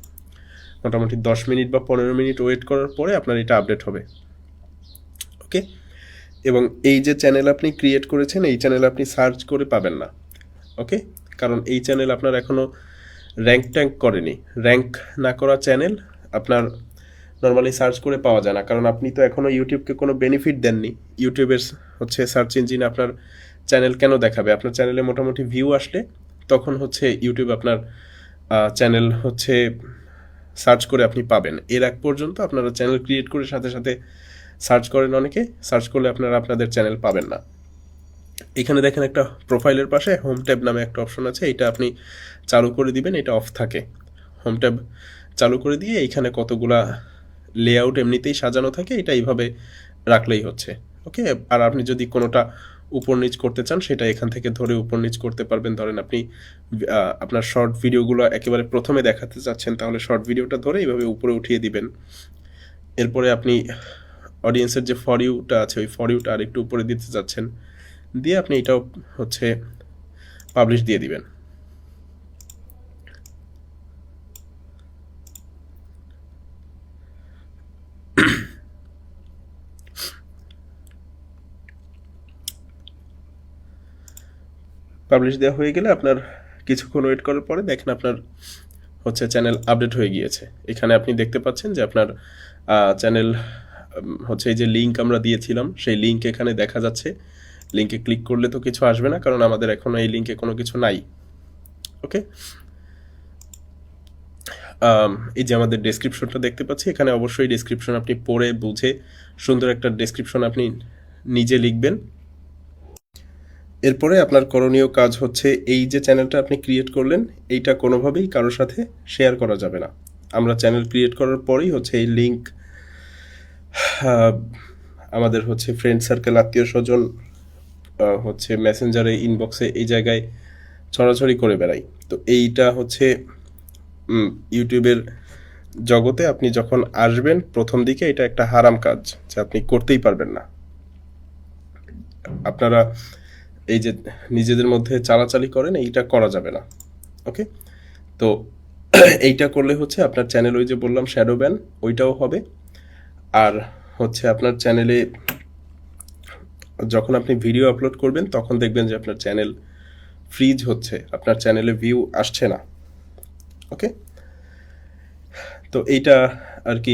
মোটামুটি 10 মিনিট বা 15 মিনিট ওয়েট করার পরে আপনার এটা আপডেট হবে। ওকে, এবং এই যে চ্যানেল আপনি ক্রিয়েট করেছেন এই চ্যানেল আপনি সার্চ করে পাবেন না। ওকে, কারণ এই চ্যানেল আপনার এখনও ট্যাঙ্ক করেনি। র্যাঙ্ক না করা চ্যানেল আপনার নর্মালি সার্চ করে পাওয়া যায় না, কারণ আপনি তো এখনও ইউটিউবকে কোনো বেনিফিট দেননি। ইউটিউবের হচ্ছে সার্চ ইঞ্জিনে আপনার চ্যানেল কেন দেখাবে? আপনার চ্যানেলে মোটামুটি ভিউ আসলে তখন হচ্ছে ইউটিউব আপনার চ্যানেল হচ্ছে সার্চ করে আপনি পাবেন। এর আগ পর্যন্ত আপনারা চ্যানেল ক্রিয়েট করে সাথে সাথে সার্চ করেন, অনেকে সার্চ করলে আপনারা আপনাদের চ্যানেল পাবেন না। এখানে দেখেন একটা প্রোফাইলের পাশে হোম ট্যাব নামে একটা অপশন আছে, এটা আপনি চালু করে দিবেন। এটা অফ থাকে, হোম ট্যাব চালু করে দিয়ে এইখানে কতগুলা লেআউট এমনিতেই সাজানো থাকে, এটা এইভাবে রাখলেই হচ্ছে। ওকে, আর আপনি যদি কোনোটা উপর নিচ করতে চান সেটা এখান থেকে ধরে উপর নিচ করতে পারবেন। ধরেন আপনি আপনার শর্ট ভিডিওগুলো একেবারে প্রথমে দেখাতে চাচ্ছেন, তাহলে শর্ট ভিডিওটা ধরে এইভাবে উপরে উঠিয়ে দিবেন। এরপরে আপনি অডিয়েন্সের যে ফর ইউটা আছে ওই ফর ইউটা আর একটু উপরে দিতে চাচ্ছেন, দিয়ে আপনি এটাও হচ্ছে পাবলিশ দিয়ে দিবেন। পাবলিশ দেওয়া হয়ে গেলে আপনার কিছুক্ষণ ওয়েট করার পরে দেখেন আপনার হচ্ছে চ্যানেল আপডেট হয়ে গিয়েছে। এখানে আপনি দেখতে পাচ্ছেন যে আপনার চ্যানেল হচ্ছে এই যে লিঙ্ক আমরা দিয়েছিলাম সেই লিঙ্ক এখানে দেখা যাচ্ছে। লিঙ্কে ক্লিক করলে তো কিছু আসবে না, কারণ আমাদের এখনো এই লিঙ্কে কোনো কিছু নাই। ওকে, এই যে আমাদের ডেসক্রিপশনটা দেখতে পাচ্ছি, এখানে অবশ্যই ডেসক্রিপশন আপনি পড়ে বুঝে সুন্দর একটা ডেসক্রিপশন আপনি নিজে লিখবেন। এরপরে আপনার করণীয় কাজ হচ্ছে এই যে চ্যানেলটা আপনি ক্রিয়েট করলেন এইটা কোনোভাবেই কারোর সাথে শেয়ার করা যাবে না। আমরা চ্যানেল ক্রিয়েট করার পরেই হচ্ছে এই লিঙ্ক আমাদের হচ্ছে ফ্রেন্ড সার্কেল, আত্মীয় স্বজন, হচ্ছে মেসেঞ্জারে, ইনবক্সে, এই জায়গায় ছড়াছড়ি করে বেড়াই। তো এইটা হচ্ছে ইউটিউবের জগতে আপনি যখন আসবেন প্রথম দিকে এটা একটা হারাম কাজ, যে আপনি করতেই পারবেন না। আপনারা এই যে নিজেদের মধ্যে চালাচালি করেন, এইটা করা যাবে না। ওকে, তো এইটা করলে হচ্ছে আপনার চ্যানেল, ওই যে বললাম শ্যাডো ব্যান, ওইটাও হবে। আর হচ্ছে আপনার চ্যানেলে যখন আপনি ভিডিও আপলোড করবেন তখন দেখবেন যে আপনার চ্যানেল ফ্রিজ হচ্ছে, আপনার চ্যানেলে ভিউ আসছে না। ওকে, তো এইটা আর কি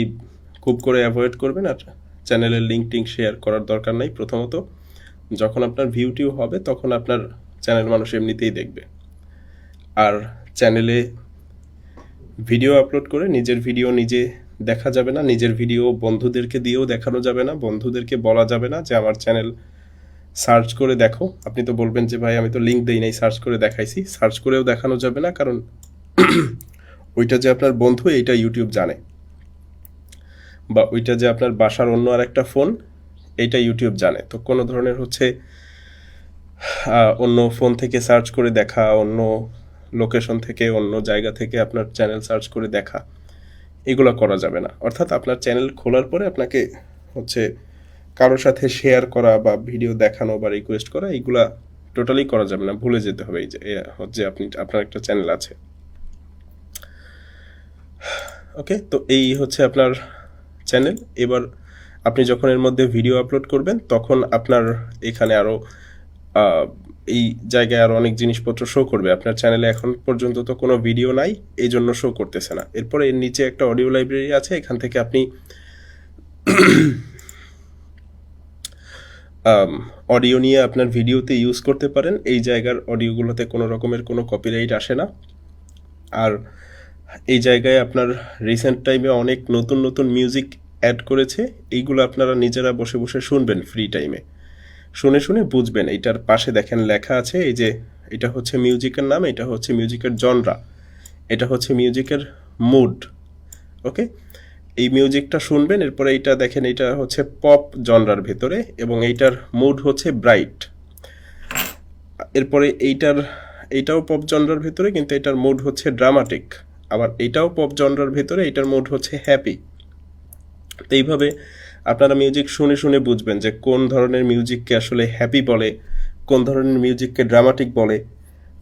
খুব করে অ্যাভয়েড করবেন। আর চ্যানেলের লিঙ্ক টিঙ্ক শেয়ার করার দরকার নাই। প্রথমত যখন আপনার ভিউটিও হবে তখন আপনার চ্যানেল মানুষ এমনিতেই দেখবে। আর চ্যানেলে ভিডিও আপলোড করে নিজের ভিডিও নিজে দেখা যাবে না, নিজের ভিডিও বন্ধুদেরকে দিয়েও দেখানো যাবে না, বন্ধুদেরকে বলা যাবে না যে আমার চ্যানেল সার্চ করে দেখো। আপনি তো বলবেন যে ভাই আমি তো লিঙ্ক দেই নাই, সার্চ করে দেখাইছি। সার্চ করেও দেখানো যাবে না, কারণ ওইটা যে আপনার বন্ধু এইটা ইউটিউব জানে, বা ওইটা যে আপনার বাসার অন্য আর একটা ফোন এইটা ইউটিউব জানে। তো কোনো ধরনের হচ্ছে অন্য ফোন থেকে সার্চ করে দেখা, অন্য লোকেশন থেকে, অন্য জায়গা থেকে আপনার চ্যানেল সার্চ করে দেখা, এগুলো করা যাবে না। অর্থাৎ আপনার চ্যানেল খোলার পরে আপনাকে হচ্ছে কারোর সাথে শেয়ার করা বা ভিডিও দেখানো বা রিকোয়েস্ট করা, এইগুলা টোটালি করা যাবে না, ভুলে যেতে হবে এই যে হচ্ছে আপনার একটা চ্যানেল আছে। ওকে, তো এই হচ্ছে আপনার চ্যানেল। এবার আপনি যখন এর মধ্যে ভিডিও আপলোড করবেন তখন আপনার এখানে আরও এই জায়গায় আরও অনেক জিনিসপত্র শো করবে। আপনার চ্যানেলে এখন পর্যন্ত তো কোনো ভিডিও নাই, এই জন্য শো করতেছে না। এরপরে এর নিচে একটা অডিও লাইব্রেরি আছে, এখান থেকে আপনি অডিও নিয়ে আপনার ভিডিওতে ইউজ করতে পারেন। এই জায়গার অডিওগুলোতে কোনো রকমের কোনো কপিরাইট আসে না। আর এই জায়গায় আপনার রিসেন্ট টাইমে অনেক নতুন নতুন মিউজিক অ্যাড করেছে, এইগুলো আপনারা নিজেরা বসে বসে শুনবেন ফ্রি টাইমে, শুনে শুনে বুঝবেন। এইটার পাশে দেখেন লেখা আছে, এই যে এটা হচ্ছে মিউজিকের নাম, এটা হচ্ছে মিউজিকের জনরা, এটা হচ্ছে মিউজিকের মুড। ওকে, এই মিউজিকটা শুনবেন। এরপরে এইটা দেখেন, এটা হচ্ছে পপ জনরার ভেতরে এবং এইটার মুড হচ্ছে ব্রাইট। এরপরে এইটাও পপ জনরার ভেতরে, কিন্তু এটার মুড হচ্ছে ড্রামাটিক। আবার এটাও পপ জনরার ভেতরে, এটার মুড হচ্ছে হ্যাপি। তো এইভাবে আপনারা মিউজিক শুনে শুনে বুঝবেন যে কোন ধরনের মিউজিককে আসলে হ্যাপি বলে, কোন ধরনের মিউজিককে ড্রামাটিক বলে,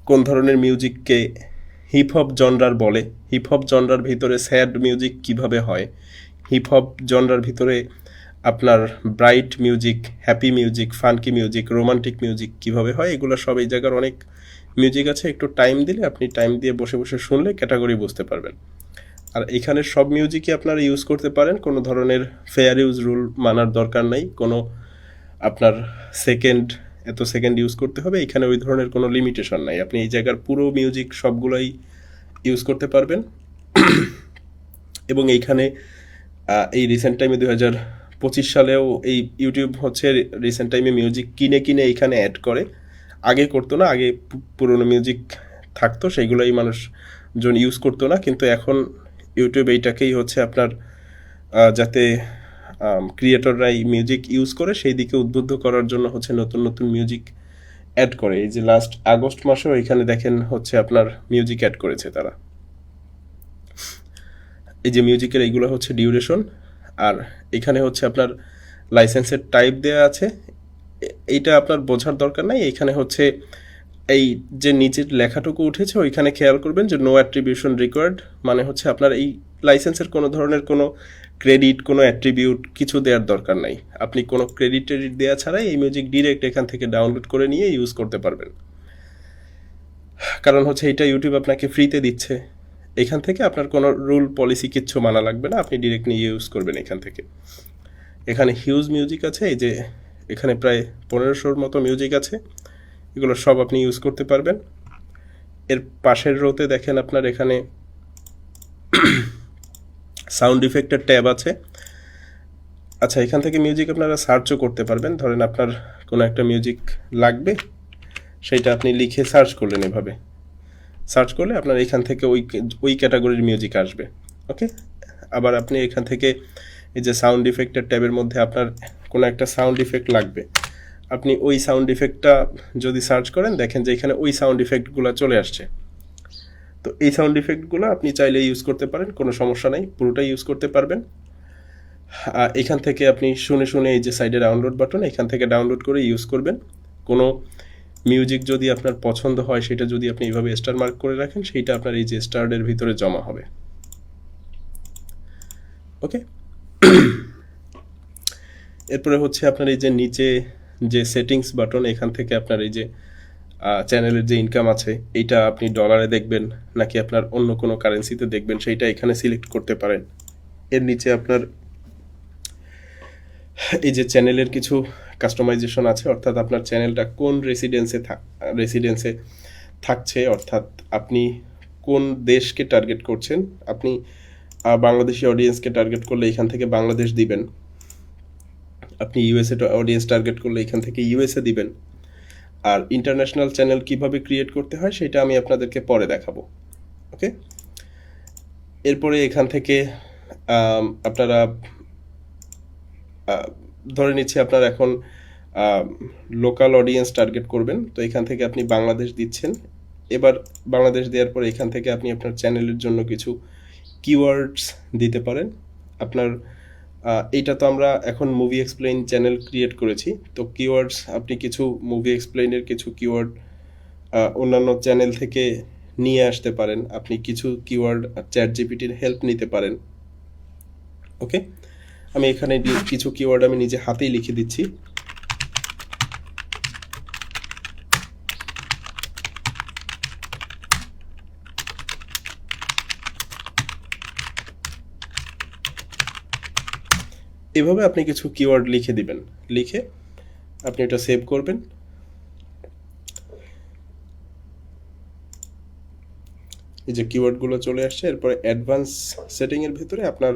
কোন ধরনের মিউজিককে হিপ হপ জনরার বলে, হিপ হপ জনরার ভিতরে স্যাড মিউজিক কিভাবে হয়, হিপ হপ জনরার ভিতরে আপনার bright music, happy music, funky music, romantic music কিভাবে হয়, এগুলো সব এই জায়গার অনেক মিউজিক আছে। একটু টাইম দিলে, আপনি টাইম দিয়ে বসে বসে শুনলে ক্যাটাগরি বুঝতে পারবেন। আর এখানে সব মিউজিকই আপনারা ইউজ করতে পারেন, কোনো ধরনের ফেয়ার ইউজ রুল মানার দরকার নাই। কোনো আপনার এত সেকেন্ড ইউজ করতে হবে, এখানে ওই ধরনের কোনো লিমিটেশন নাই। আপনি এই জায়গার পুরো মিউজিক সবগুলোই ইউজ করতে পারবেন। এবং এইখানে এই রিসেন্ট টাইমে 2025 সালেও এই ইউটিউব হচ্ছে রিসেন্ট টাইমে মিউজিক কিনে কিনে এইখানে অ্যাড করে। আগে করতো না, আগে পুরনো মিউজিক থাকতো, সেইগুলোই মানুষজন ইউজ করতো না। কিন্তু এখন ইউটিউব এইটাকেই হচ্ছে আপনার যাতে ক্রিয়েটররাই মিউজিক ইউজ করে সেই দিকে উদ্বুদ্ধ করার জন্য হচ্ছে নতুন নতুন মিউজিক অ্যাড করে। এই যে লাস্ট আগস্ট মাসেও এখানে দেখেন হচ্ছে আপনার মিউজিক অ্যাড করেছে তারা। এই যে মিউজিকের এইগুলো হচ্ছে ডিউরেশন, আর এখানে হচ্ছে আপনার লাইসেন্সের টাইপ দেওয়া আছে। এইটা আপনার বোঝার দরকার নাই। এখানে হচ্ছে এই যে নিচের লেখাটুকু উঠেছে ওইখানে খেয়াল করবেন যে নো অ্যাট্রিবিউশন রিকোয়ার্ড, মানে হচ্ছে আপনার এই লাইসেন্সের কোনো ধরনের কোনো ক্রেডিট, কোনো অ্যাট্রিবিউট কিছু দেওয়ার দরকার নাই। আপনি কোনো ক্রেডিট দেওয়া ছাড়াই এই মিউজিক ডিরেক্ট এখান থেকে ডাউনলোড করে নিয়ে ইউজ করতে পারবেন। কারণ হচ্ছে এইটা ইউটিউব আপনাকে ফ্রিতে দিচ্ছে, এখান থেকে আপনার কোনো রুল পলিসি কিচ্ছু মানা লাগবে না, আপনি ডিরেক্ট নিয়ে ইউজ করবেন এখান থেকে। এখানে হিউজ মিউজিক আছে, এই যে এখানে প্রায় 1500-র মতো মিউজিক আছে, এগুলো সব আপনি ইউজ করতে পারবেন। এর পাশের রোতে দেখেন আপনার এখানে সাউন্ড ইফেক্টের ট্যাব আছে। আচ্ছা, এখান থেকে মিউজিক আপনারা সার্চও করতে পারবেন। ধরেন আপনার কোনো একটা মিউজিক লাগবে, সেইটা আপনি লিখে সার্চ করলেন, এভাবে সার্চ করলে আপনার এখান থেকে ওই ক্যাটাগরির মিউজিক আসবে। ওকে, আবার আপনি এখান থেকে এই যে সাউন্ড ইফেক্টের ট্যাবের মধ্যে আপনার কোনো একটা সাউন্ড ইফেক্ট লাগবে, আপনি ওই সাউন্ড ইফেক্টটা যদি সার্চ করেন, দেখেন যে এখানে ওই সাউন্ড ইফেক্টগুলো চলে আসছে। তো এই সাউন্ড ইফেক্টগুলো আপনি চাইলে ইউজ করতে পারেন, কোনো সমস্যা নেই, পুরোটাই ইউজ করতে পারবেন। এখান থেকে আপনি শুনে শুনে এই যে সাইডে ডাউনলোড বাটন, এখান থেকে ডাউনলোড করে ইউজ করবেন। কোনো মিউজিক যদি আপনার পছন্দ হয়, সেটা যদি আপনি এইভাবে স্টার মার্ক করে রাখেন, সেইটা আপনার এই যে স্টারের ভিতরে জমা হবে। ওকে, এরপরে হচ্ছে আপনার এই যে নিচে যে সেটিংস বাটন, এখান থেকে আপনার এই যে চ্যানেলের যে ইনকাম আছে, এইটা আপনি ডলারে দেখবেন নাকি আপনার অন্য কোনো কারেন্সিতে দেখবেন, সেইটা এখানে সিলেক্ট করতে পারেন। এর নিচে আপনার এই যে চ্যানেলের কিছু কাস্টমাইজেশন আছে, অর্থাৎ আপনার চ্যানেলটা কোন রেসিডেন্সে থাকছে, অর্থাৎ আপনি কোন দেশকে টার্গেট করছেন। আপনি বাংলাদেশি অডিয়েন্সকে টার্গেট করলে এখান থেকে বাংলাদেশ দিবেন, আপনি ইউএসএ অডিয়েন্স টার্গেট করলে এখান থেকে ইউএসএ দিবেন। আর ইন্টারন্যাশনাল চ্যানেল কিভাবে ক্রিয়েট করতে হয় সেটা আমি আপনাদেরকে পরে দেখাবো। ওকে, এরপরে এখান থেকে আপনারা ধরে নিচ্ছি আপনার এখন লোকাল অডিয়েন্স টার্গেট করবেন, তো এখান থেকে আপনি বাংলাদেশ দিচ্ছেন। এবার বাংলাদেশ দেওয়ার পরে এখান থেকে আপনি আপনার চ্যানেলের জন্য কিছু কিওয়ার্ডস দিতে পারেন। আপনার এইটা তো আমরা এখন মুভি এক্সপ্লেইন চ্যানেল ক্রিয়েট করেছি, তো কিওয়ার্ডস আপনি কিছু মুভি এক্সপ্লেইনের কিছু কিওয়ার্ড অন্যান্য চ্যানেল থেকে নিয়ে আসতে পারেন। আপনি কিছু কিওয়ার্ড চ্যাট জিপিটির হেল্প নিতে পারেন। ওকে, আমি এখানে কিছু কিওয়ার্ড আমি নিজে হাতেই লিখে দিচ্ছি। এভাবে আপনি কিছু কিওয়ার্ড লিখে দিবেন, লিখে আপনি এটা সেভ করবেন। এই যে কিওয়ার্ডগুলো চলে আসছে। এরপরে অ্যাডভান্স সেটিংয়ের ভিতরে আপনার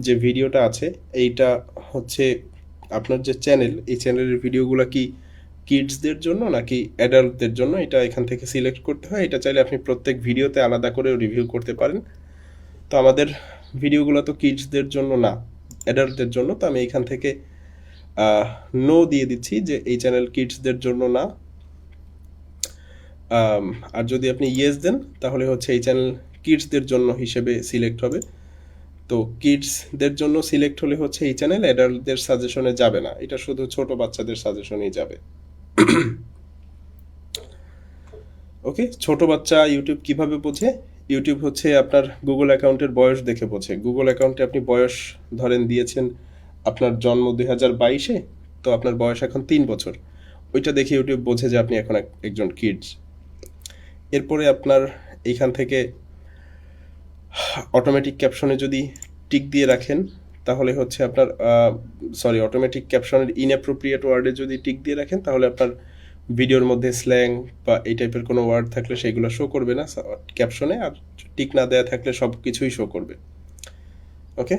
যে ভিডিওটা আছে, এইটা হচ্ছে আপনার যে চ্যানেল, এই চ্যানেলের ভিডিওগুলো কি কিডসদের জন্য নাকি অ্যাডাল্টদের জন্য, এটা এখান থেকে সিলেক্ট করতে হয়। এটা চাইলে আপনি প্রত্যেক ভিডিওতে আলাদা করে রিভিউ করতে পারেন। তো আমাদের ভিডিওগুলো তো কিডসদের জন্য না, অ্যাডাল্টদের জন্য, তো আমি এখান থেকে নো দিয়ে দিচ্ছি যে এই চ্যানেল কিডসদের জন্য না। আর যদি আপনি ইয়েস দেন, তাহলে হচ্ছে এই চ্যানেল কিডসদের জন্য হিসেবে সিলেক্ট হবে। তো কিডসদের জন্য সিলেক্ট হলে হচ্ছে এই চ্যানেল অ্যাডাল্টদের সাজেশনে যাবে না, এটা শুধু ছোট বাচ্চাদের সাজেশনেই যাবে। ওকে, ছোট বাচ্চা ইউটিউব কিভাবে বোঝে? ইউটিউব হচ্ছে আপনার গুগল অ্যাকাউন্টের বয়স দেখে বোঝে। গুগল অ্যাকাউন্টে আপনি বয়স ধরেন দিয়েছেন আপনার জন্ম 2022-এ, তো আপনার বয়স এখন 3 বছর, ওইটা দেখে ইউটিউব বোঝে যে আপনি এখন একজন কিডস। এরপরে আপনার এইখান থেকে অটোমেটিক ক্যাপশনে যদি টিক দিয়ে রাখেন, তাহলে হচ্ছে আপনার অটোমেটিক ক্যাপশনের ইনঅ্যাপ্রোপ্রিয়েট ওয়ার্ডে যদি টিক দিয়ে রাখেন, তাহলে আপনার ভিডিওর মধ্যে স্ল্যাং বা এই টাইপের কোনো ওয়ার্ড থাকলে সেইগুলো শো করবে না ক্যাপশনে, আর টিক না দেওয়া থাকলে সব কিছুই শো করবে। ওকে,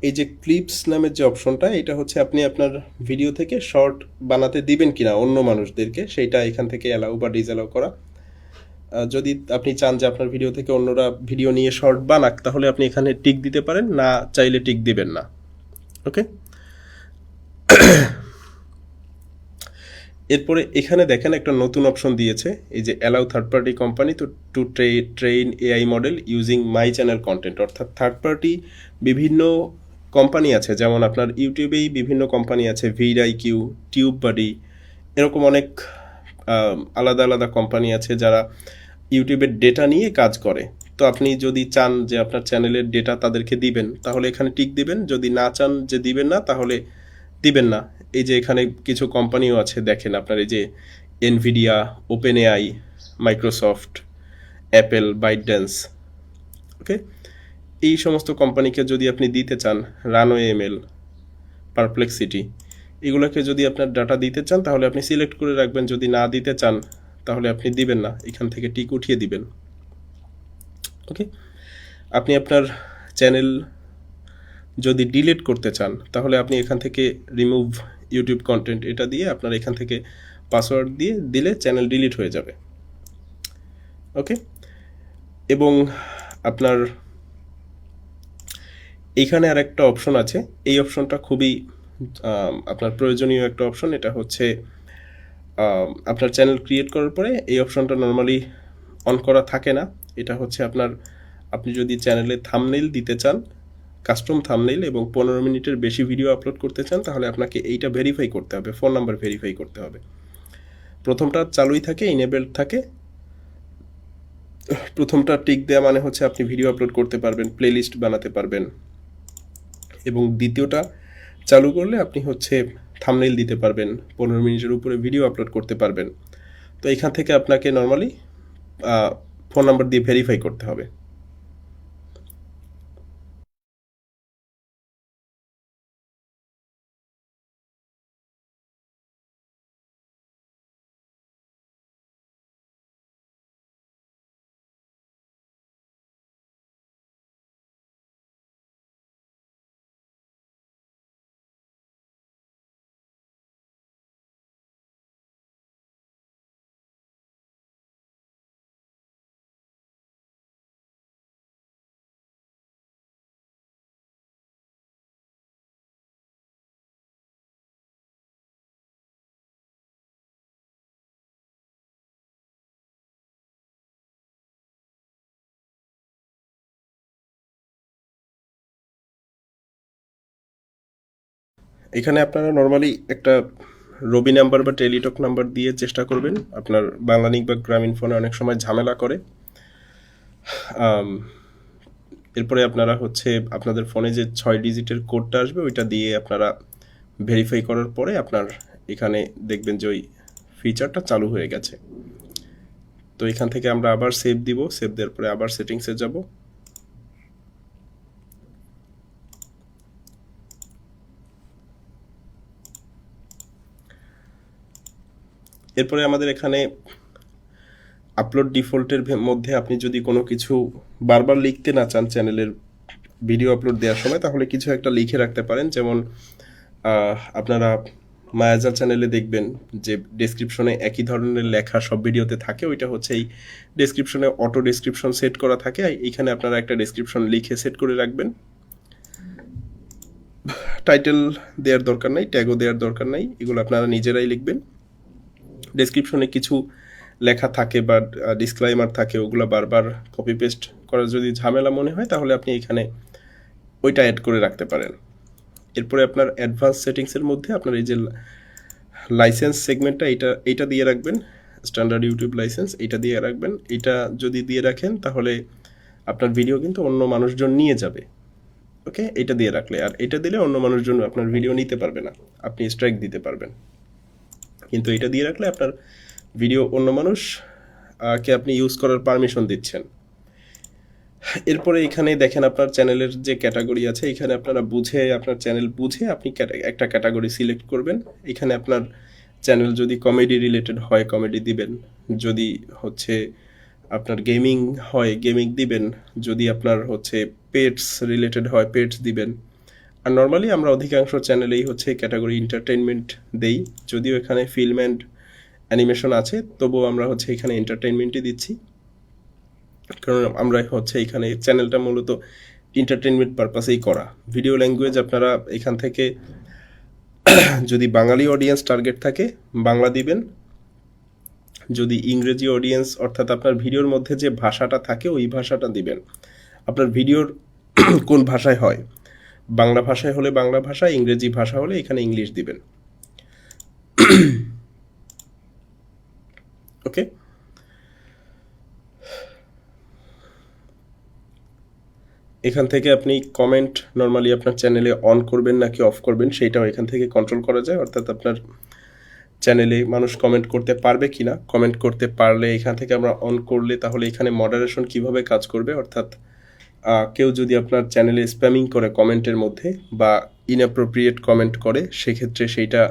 এই যে ক্লিপস নামের যে অপশনটা, এটা হচ্ছে আপনি আপনার ভিডিও থেকে শর্ট বানাতে দিবেন কিনা অন্য মানুষদেরকে, সেইটা এখান থেকে অ্যালাউ বা ডিসঅ্যালাউ করা। যদি আপনি চান যে আপনার ভিডিও থেকে অন্যরা ভিডিও নিয়ে শর্ট বানাক, তাহলে আপনি এখানে টিক দিতে পারেন, না চাইলে টিক দিবেন না। ওকে, এরপরে এখানে দেখেন একটা নতুন অপশন দিয়েছে, এই যে allow third party company to train AI model using my channel content. অর্থাৎ থার্ড পার্টি বিভিন্ন কোম্পানি আছে, যেমন আপনার ইউটিউবেই বিভিন্ন কোম্পানি আছে, ভিডআইকিউ, টিউববাডি, এরকম অনেক আলাদা আলাদা কোম্পানি আছে যারা ইউটিউবের ডেটা নিয়ে কাজ করে। তো আপনি যদি চান যে আপনার চ্যানেলের ডেটা তাদেরকে দিবেন, তাহলে এখানে টিক দিবেন। যদি না চান যে দিবেন না, তাহলে দিবেন না। এই যে এখানে কিছু কোম্পানিও আছে দেখেন আপনার, এই যে Nvidia, OpenAI, Microsoft, Apple, ByteDance, okay, এই সমস্ত কোম্পানিকে যদি আপনি দিতে চান, রানওয়ে এমএল, পারপ্লেক্সিটি, এগুলোকে যদি আপনার ডাটা দিতে চান তাহলে আপনি সিলেক্ট করে রাখবেন। যদি না দিতে চান তাহলে আপনি দিবেন না, এখান থেকে টিক উঠিয়ে দিবেন। ওকে, আপনি আপনার চ্যানেল যদি ডিলিট করতে চান তাহলে আপনি এখান থেকে রিমুভ ইউটিউব কন্টেন্ট এটা দিয়ে আপনার এখান থেকে পাসওয়ার্ড দিয়ে দিলে চ্যানেল ডিলিট হয়ে যাবে। ওকে, এবং আপনার এইখানে আর একটা অপশন আছে, এই অপশনটা খুবই আপনার প্রয়োজনীয় একটা অপশন। এটা হচ্ছে আপনার চ্যানেল ক্রিয়েট করার পরে এই অপশনটা নর্মালি অন করা থাকে না। এটা হচ্ছে আপনি যদি চ্যানেলে থাম্বনেইল দিতে চান, কাস্টম থাম্বনেইল, এবং 15 মিনিটের বেশি ভিডিও আপলোড করতে চান তাহলে আপনাকে এইটা ভেরিফাই করতে হবে, ফোন নাম্বার ভেরিফাই করতে হবে। প্রথমটা চালুই থাকে, ইনেবলড থাকে। প্রথমটা টিক দেওয়া মানে হচ্ছে আপনি ভিডিও আপলোড করতে পারবেন, প্লেলিস্ট বানাতে পারবেন, এবং দ্বিতীয়টা চালু করলে আপনি হচ্ছে থাম্বনেইল দিতে পারবেন, 15 মিনিটের উপরে ভিডিও আপলোড করতে পারবেন। তো এখান থেকে আপনাকে নর্মালি ফোন নাম্বার দিয়ে ভেরিফাই করতে হবে। এখানে আপনারা নর্মালি একটা রবি নাম্বার বা টেলিটক নাম্বার দিয়ে চেষ্টা করবেন। আপনার বাংলালিংক বা গ্রামীণ ফোনে অনেক সময় ঝামেলা করে। এরপরে আপনারা হচ্ছে আপনাদের ফোনে যে 6 ডিজিটের কোডটা আসবে ওইটা দিয়ে আপনারা ভেরিফাই করার পরে আপনার এখানে দেখবেন যে ওই ফিচারটা চালু হয়ে গেছে। তো এখান থেকে আমরা আবার সেভ দিব, সেভ দেওয়ার পরে আবার সেটিংসে যাব। এরপরে আমাদের এখানে আপলোড ডিফল্টের মধ্যে আপনি যদি কোনো কিছু বারবার লিখতে না চান চ্যানেলের ভিডিও আপলোড দেওয়ার সময় তাহলে কিছু একটা লিখে রাখতে পারেন। যেমন আপনারা মায়াজাল চ্যানেলে দেখবেন যে ডেসক্রিপশনে একই ধরনের লেখা সব ভিডিওতে থাকে, ওইটা হচ্ছে এই ডেসক্রিপশনে অটো ডেসক্রিপশন সেট করা থাকে। এইখানে আপনারা একটা ডেসক্রিপশন লিখে সেট করে রাখবেন। টাইটেল দেওয়ার দরকার নাই, ট্যাগও দেওয়ার দরকার নাই, এগুলো আপনারা নিজেরাই লিখবেন। ডেসক্রিপশনে কিছু লেখা থাকে বা ডিসক্লাইমার থাকে, ওগুলো বারবার কপি পেস্ট করা যদি ঝামেলা মনে হয় তাহলে আপনি এখানে ওইটা অ্যাড করে রাখতে পারেন। এরপরে আপনার অ্যাডভান্স সেটিংসের মধ্যে আপনার এই যে লাইসেন্স সেগমেন্টটা এইটা দিয়ে রাখবেন, স্ট্যান্ডার্ড ইউটিউব লাইসেন্স এইটা দিয়ে রাখবেন। এইটা যদি দিয়ে রাখেন তাহলে আপনার ভিডিও কিন্তু অন্য মানুষজন নিয়ে যাবে। ওকে, এটা দিয়ে রাখলে, আর এটা দিলে অন্য মানুষজন আপনার ভিডিও নিতে পারবে না, আপনি স্ট্রাইক দিতে পারবেন। কিন্তু এটা দিয়ে রাখলে আপনার ভিডিও অন্য মানুষ কে আপনি ইউজ করার পারমিশন দিচ্ছেন। এরপরে এখানে দেখেন আপনার চ্যানেলের যে ক্যাটাগরি আছে, এখানে আপনারা আপনার চ্যানেল বুঝে আপনি একটা ক্যাটাগরি সিলেক্ট করবেন। এখানে আপনার চ্যানেল যদি কমেডি রিলেটেড হয় কমেডি দিবেন, যদি হচ্ছে আপনার গেমিং হয় গেমিং দিবেন, যদি আপনার হচ্ছে পেটস রিলেটেড হয় পেটস দিবেন। আর নর্মালি আমরা অধিকাংশ চ্যানেলেই হচ্ছে ক্যাটাগরি এন্টারটেইনমেন্ট দেই, যদিও এখানে ফিল্ম অ্যান্ড অ্যানিমেশন আছে তবুও আমরা হচ্ছে এখানে এন্টারটেইনমেন্টই দিচ্ছি, কারণ আমরা হচ্ছে এখানে চ্যানেলটা মূলত এন্টারটেইনমেন্ট পারপাসেই করা। ভিডিও ল্যাঙ্গুয়েজ আপনারা এখান থেকে যদি বাঙালি অডিয়েন্স টার্গেট থাকে বাংলা দিবেন, যদি ইংরেজি অডিয়েন্স অর্থাৎ আপনার ভিডিওর মধ্যে যে ভাষাটা থাকে ওই ভাষাটা দিবেন। আপনার ভিডিওর কোন ভাষায় হয়, বাংলা ভাষায় হলে বাংলা ভাষা, ইংরেজি ভাষা হলে এখানে ইংলিশ দিবেন। ওকে, এখান থেকে আপনি কমেন্ট নর্মালি আপনার চ্যানেলে অন করবেন নাকি অফ করবেন সেটাও এখান থেকে কন্ট্রোল করা যায়। অর্থাৎ আপনার চ্যানেলে মানুষ কমেন্ট করতে পারবে কিনা, কমেন্ট করতে পারলে এখান থেকে আমরা অন করলে তাহলে এখানে মডারেশন কিভাবে কাজ করবে, অর্থাৎ কেউ যদি আপনার চ্যানেলে স্প্যামিং করে কমেন্টের মধ্যে বা ইনঅ্যাপ্রোপ্রিয়েট কমেন্ট করে, সেক্ষেত্রে সেইটা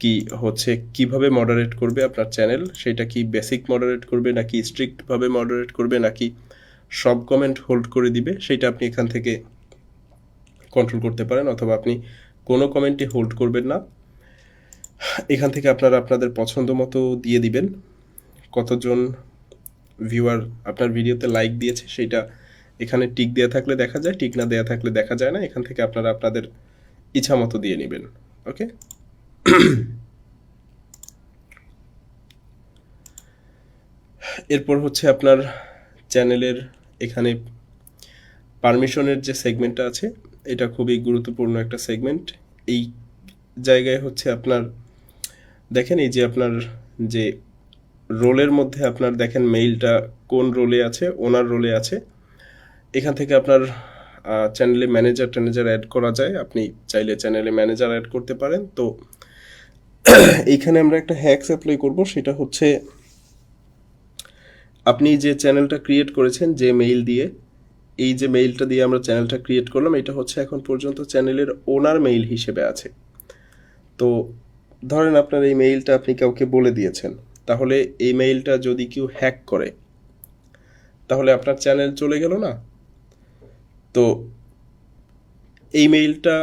কি হচ্ছে কিভাবে মডারেট করবে আপনার চ্যানেল, সেটা কি বেসিক মডারেট করবে নাকি স্ট্রিক্টভাবে মডারেট করবে নাকি সব কমেন্ট হোল্ড করে দিবে, সেটা আপনি এখান থেকে কন্ট্রোল করতে পারেন, অথবা আপনি কোনো কমেন্টই হোল্ড করবেন না। এখান থেকে আপনারা আপনাদের পছন্দ মতো দিয়ে দিবেন। কতজন ভিউয়ার আপনার ভিডিওতে লাইক দিয়েছে সেটা এখানে টিক দেওয়া থাকলে দেখা যায়, টিক না দেওয়া থাকলে দেখা যায় না। এখান থেকে আপনারা আপনাদের ইচ্ছা মতো দিয়ে নেবেন। ওকে, এরপর হচ্ছে আপনার চ্যানেলের এখানে পারমিশনের যে সেগমেন্টটা আছে, এটা খুবই গুরুত্বপূর্ণ একটা সেগমেন্ট। এই জায়গায় হচ্ছে আপনার দেখেন, এই যে আপনার যে রোলের মধ্যে আপনার দেখেন মেইলটা কোন রোলে আছে, ওনার রোলে আছে। এখান থেকে আপনার চ্যানেলে ম্যানেজার অ্যাড করা যায়, আপনি চাইলে চ্যানেলে ম্যানেজার অ্যাড করতে পারেন। তো এইখানে আমরা একটা হ্যাকস অ্যাপ্লাই করব, সেটা হচ্ছে আপনি যে চ্যানেলটা ক্রিয়েট করেছেন যে মেইল দিয়ে, এই যে মেইলটা দিয়ে আমরা চ্যানেলটা ক্রিয়েট করলাম, এটা হচ্ছে এখন পর্যন্ত চ্যানেলের ওনার মেইল হিসেবে আছে। তো ধরেন আপনার এই মেইলটা আপনি কাউকে বলে দিয়েছেন, তাহলে এই মেইলটা যদি কেউ হ্যাক করে তাহলে আপনার চ্যানেল চলে গেল না। তো এই মেইলটা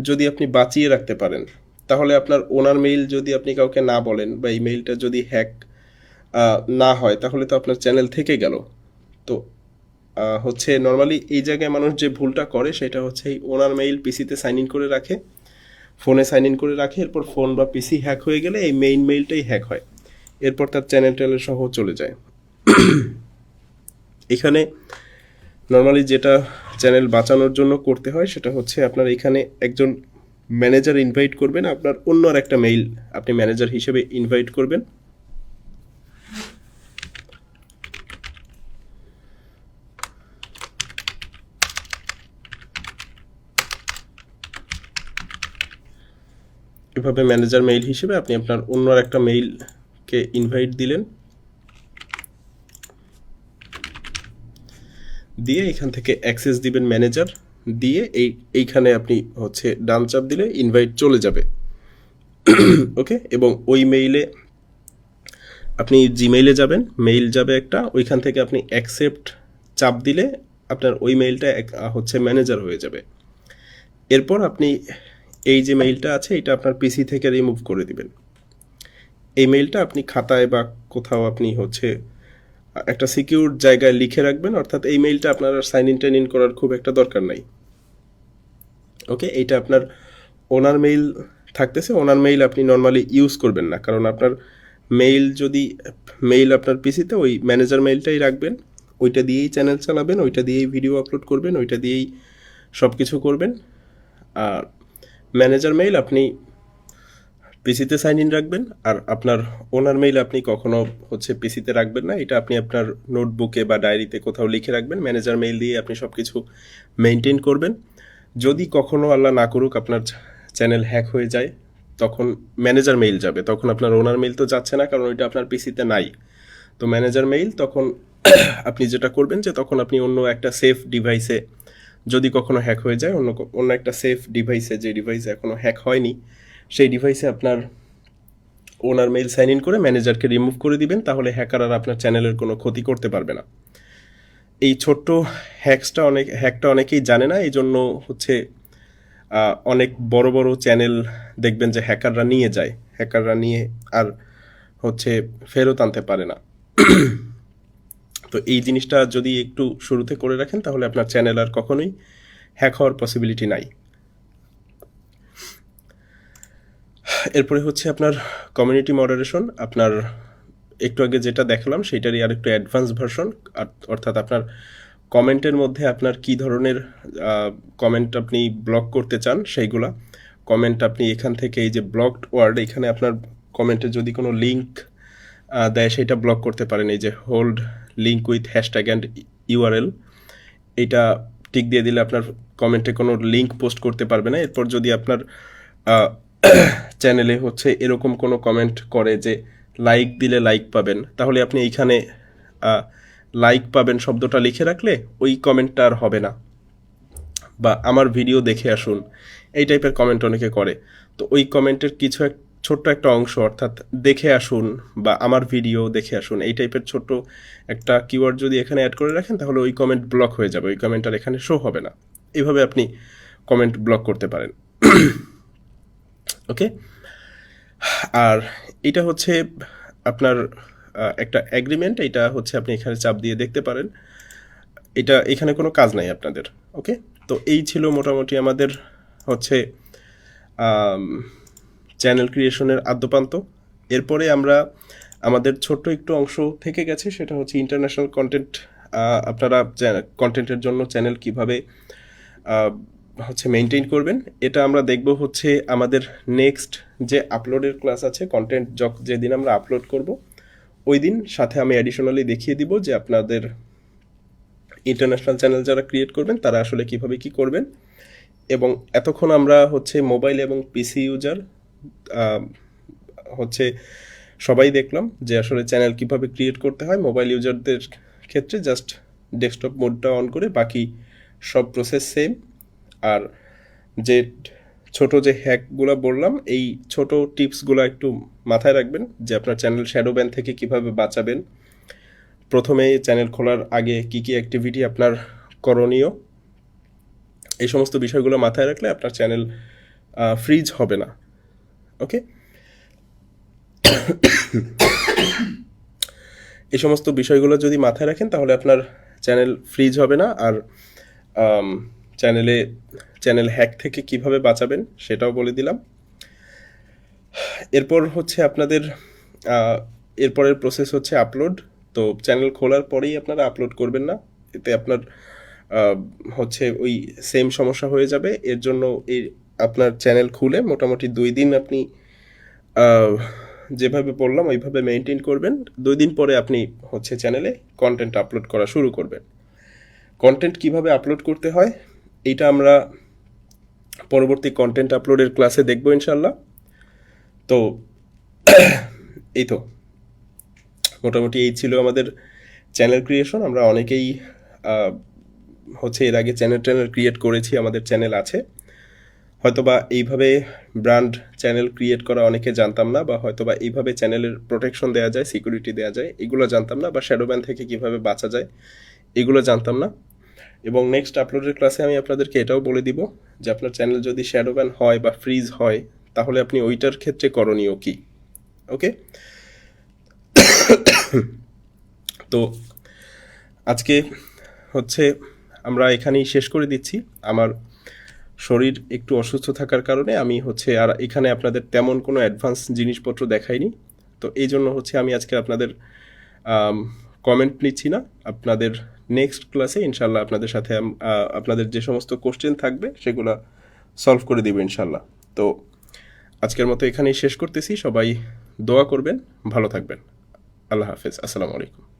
যদি আপনি বাঁচিয়ে রাখতে পারেন, তাহলে আপনার ওনার মেইল যদি আপনি কাউকে না বলেন বা এই মেইলটা যদি হ্যাক না হয়, তাহলে তো আপনার চ্যানেল থেকে গেল। তো হচ্ছে নর্মালি এই জায়গায় মানুষ যে ভুলটা করে সেটা হচ্ছে এই ওনার মেইল পিসিতে সাইন ইন করে রাখে, ফোনে সাইন ইন করে রাখে, এরপর ফোন বা পিসি হ্যাক হয়ে গেলে এই মেইন মেইলটাই হ্যাক হয়, এরপর তার চ্যানেল সহ চলে যায়। এখানে নর্মালি যেটা চ্যানেল বাঁচানোর জন্য করতে হয় সেটা হচ্ছে আপনার এখানে একজন ম্যানেজার ইনভাইট করবেন, আপনার অন্য আর একটা মেইল আপনি ম্যানেজার হিসেবে ইনভাইট করবেন। এভাবে ম্যানেজার মেইল হিসেবে আপনি আপনার অন্য আর একটা মেইলকে ইনভাইট দিলেন, দিয়ে এখান থেকে অ্যাক্সেস দিবেন ম্যানেজার দিয়ে, এইখানে আপনি হচ্ছে ডান চাপ দিলে ইনভাইট চলে যাবে। ওকে, এবং ওই মেইলে আপনি জিমেইলে যাবেন, মেইল যাবে একটা, ওইখান থেকে আপনি অ্যাকসেপ্ট চাপ দিলে আপনার ওই মেইলটা হচ্ছে ম্যানেজার হয়ে যাবে। এরপর আপনি এই যে মেইলটা আছে এটা আপনার পিসি থেকে রিমুভ করে দিবেন। এই মেইলটা আপনি খাতায় বা কোথাও আপনি হচ্ছে একটা সিকিউর জায়গায় লিখে রাখবেন, অর্থাৎ এই মেইলটা আপনার সাইন ইন টাইন ইন করার খুব একটা দরকার নাই। ওকে, এইটা আপনার ওনার মেইল থাকতেছে, ওনার মেইল আপনি নর্মালি ইউজ করবেন না, কারণ আপনার মেইল আপনার পিসিতে ওই ম্যানেজার মেইলটাই রাখবেন, ওইটা দিয়েই চ্যানেল চালাবেন, ওইটা দিয়েই ভিডিও আপলোড করবেন, ওইটা দিয়েই সব কিছু করবেন। আর ম্যানেজার মেইল আপনি পিসিতে সাইন ইন রাখবেন, আর আপনার ওনার মেইল আপনি কখনো হচ্ছে পিসিতে রাখবেন না, এটা আপনি আপনার নোটবুকে বা ডায়েরিতে কোথাও লিখে রাখবেন। ম্যানেজার মেইল দিয়ে আপনি সব কিছু মেনটেন করবেন। যদি কখনো আল্লাহ না করুক আপনার চ্যানেল হ্যাক হয়ে যায়, তখন ম্যানেজার মেইল যাবে, তখন আপনার ওনার মেইল তো যাচ্ছে না, কারণ ওইটা আপনার পিসিতে নাই। তো ম্যানেজার মেইল তখন আপনি যেটা করবেন যে তখন আপনি অন্য একটা সেফ ডিভাইসে, যদি কখনো হ্যাক হয়ে যায়, অন্য একটা সেফ ডিভাইসে, যে ডিভাইসে এখনো হ্যাক হয়নি সেই ডিভাইসে আপনার ওনার মেইল সাইন ইন করে ম্যানেজারকে রিমুভ করে দিবেন, তাহলে হ্যাকার আর আপনার চ্যানেলের কোনো ক্ষতি করতে পারবে না। এই ছোট্ট হ্যাকটা অনেকেই জানে না, এই জন্য হচ্ছে অনেক বড় বড় চ্যানেল দেখবেন যে হ্যাকাররা নিয়ে আর হচ্ছে ফেরত আনতে পারে না। তো এই জিনিসটা যদি একটু শুরুতে করে রাখেন তাহলে আপনার চ্যানেল আর কখনোই হ্যাক হওয়ার পসিবিলিটি নাই। এরপরে হচ্ছে আপনার কমিউনিটি মডারেশন, আপনার একটু আগে যেটা দেখালাম সেটারই আর একটু অ্যাডভান্স ভার্সন, অর্থাৎ আপনার কমেন্টের মধ্যে আপনার কি ধরনের কমেন্ট আপনি ব্লক করতে চান সেইগুলা কমেন্ট আপনি এখান থেকে এই যে ব্লকড ওয়ার্ড, এখানে আপনার কমেন্টে যদি কোনো লিঙ্ক দেয় সেটা ব্লক করতে পারেন। এই যে hold link with hashtag and URL, এটা টিক দিয়ে দিলে আপনার কমেন্টে কোনো লিঙ্ক পোস্ট করতে পারবে না। এরপর যদি আপনার চ্যানেলে হচ্ছে এরকম কোনো কমেন্ট করে যে লাইক দিলে লাইক পাবেন, তাহলে আপনি এইখানে লাইক পাবেন শব্দটা লিখে রাখলে ওই কমেন্টটা আর হবে না। বা আমার ভিডিও দেখে আসুন, এই টাইপের কমেন্ট অনেকে করে। তো ওই কমেন্টের কিছু ছোট্ট একটা অংশ, অর্থাৎ দেখে আসুন বা আমার ভিডিও দেখে আসুন, এই টাইপের ছোট্ট একটা কিওয়ার্ড যদি এখানে অ্যাড করে রাখেন, তাহলে ওই কমেন্ট ব্লক হয়ে যাবে, ওই কমেন্ট আর এখানে শো হবে না। এইভাবে আপনি কমেন্ট ব্লক করতে পারেন। ওকে, আর এটা হচ্ছে আপনার একটা অ্যাগ্রিমেন্ট, এটা হচ্ছে আপনি এখানে চাপ দিয়ে দেখতে পারেন। এটা এখানে কোনো কাজ নাই আপনাদের। ওকে, তো এই ছিল মোটামুটি আমাদের হচ্ছে চ্যানেল ক্রিয়েশনের আদ্যপান্ত। এরপরে আমরা আমাদের ছোট্ট একটু অংশ থেকে গেছে, সেটা হচ্ছে ইন্টারন্যাশনাল কন্টেন্ট। আপনারা কন্টেন্টের জন্য চ্যানেল কিভাবে হচ্ছে মেনটেন করবেন, এটা আমরা দেখব হচ্ছে আমাদের নেক্সট যে আপলোডের ক্লাস আছে। কন্টেন্ট যেদিন আমরা আপলোড করব ওই দিন সাথে আমি অ্যাডিশনালি দেখিয়ে দিব যে আপনাদের ইন্টারন্যাশনাল চ্যানেল যারা ক্রিয়েট করবেন তারা আসলে কিভাবে কি করবেন। এবং এতক্ষণ আমরা হচ্ছে মোবাইল এবং পিসি ইউজার হচ্ছে সবাই দেখলাম যে আসলে চ্যানেল কিভাবে ক্রিয়েট করতে হয়। মোবাইল ইউজারদের ক্ষেত্রে জাস্ট ডেস্কটপ মোডটা অন করে বাকি সব প্রসেস সেম। আর যে ছোট যে হ্যাকগুলো বললাম, এই ছোট টিপসগুলো একটু মাথায় রাখবেন যে আপনার চ্যানেল শ্যাডো ব্যান থেকে কিভাবে বাঁচাবেন। প্রথমে চ্যানেল খোলার আগে কি কি অ্যাক্টিভিটি আপনার করণীয়, এই সমস্ত বিষয়গুলো মাথায় রাখলে আপনার চ্যানেল ফ্রিজ হবে না। ওকে, এই সমস্ত বিষয়গুলো যদি মাথায় রাখেন তাহলে আপনার চ্যানেল ফ্রিজ হবে না। আর চ্যানেল হ্যাক থেকে কিভাবে বাঁচাবেন সেটাও বলে দিলাম। এরপর হচ্ছে আপনাদের এরপরের প্রসেস হচ্ছে আপলোড। তো চ্যানেল খোলার পরেই আপনারা আপলোড করবেন না, এতে আপনার হচ্ছে ওই সেম সমস্যা হয়ে যাবে। এর জন্য আপনার চ্যানেল খুলে মোটামুটি 2 দিন আপনি যেভাবে বললাম ওইভাবে মেনটেন করবেন। 2 দিন পরে আপনি হচ্ছে চ্যানেলে কন্টেন্ট আপলোড করা শুরু করবেন। কন্টেন্ট কিভাবে আপলোড করতে হয় এইটা আমরা পরবর্তী কন্টেন্ট আপলোডের ক্লাসে দেখব ইনশাল্লাহ। তো এই তো মোটামুটি এই ছিল আমাদের চ্যানেল ক্রিয়েশন। আমরা অনেকেই হচ্ছে এর আগে চ্যানেল ক্রিয়েট করেছি, আমাদের চ্যানেল আছে। হয়তোবা এইভাবে ব্র্যান্ড চ্যানেল ক্রিয়েট করা অনেকে জানতাম না, বা হয়তোবা এইভাবে চ্যানেলের প্রোটেকশন দেওয়া যায়, সিকিউরিটি দেওয়া যায়, এগুলো জানতাম না, বা শ্যাডো ব্যান থেকে কিভাবে বাঁচা যায় এগুলো জানতাম না। এবং নেক্সট আপলোডের ক্লাসে আমি আপনাদেরকে এটাও বলে দিব যে আপনার চ্যানেল যদি শ্যাডো ব্যান হয় বা ফ্রিজ হয় তাহলে আপনি ওইটার ক্ষেত্রে করণীয় কী। ওকে, তো আজকে হচ্ছে আমরা এখানেই শেষ করে দিচ্ছি। আমার শরীর একটু অসুস্থ থাকার কারণে আমি হচ্ছে আর এখানে আপনাদের তেমন কোনো অ্যাডভান্স জিনিসপত্র দেখাইনি। তো এই জন্য হচ্ছে আমি আজকে আপনাদের কমেন্ট নিচ্ছি না। আপনাদের নেক্সট ক্লাসে ইনশাল্লাহ আপনাদের সাথে আপনাদের যে সমস্ত কোশ্চেন থাকবে সেগুলো সলভ করে দিব ইনশাল্লাহ। তো আজকের মতো এখানেই শেষ করতেছি। সবাই দোয়া করবেন, ভালো থাকবেন। আল্লাহ হাফেজ, আসসালামু আলাইকুম।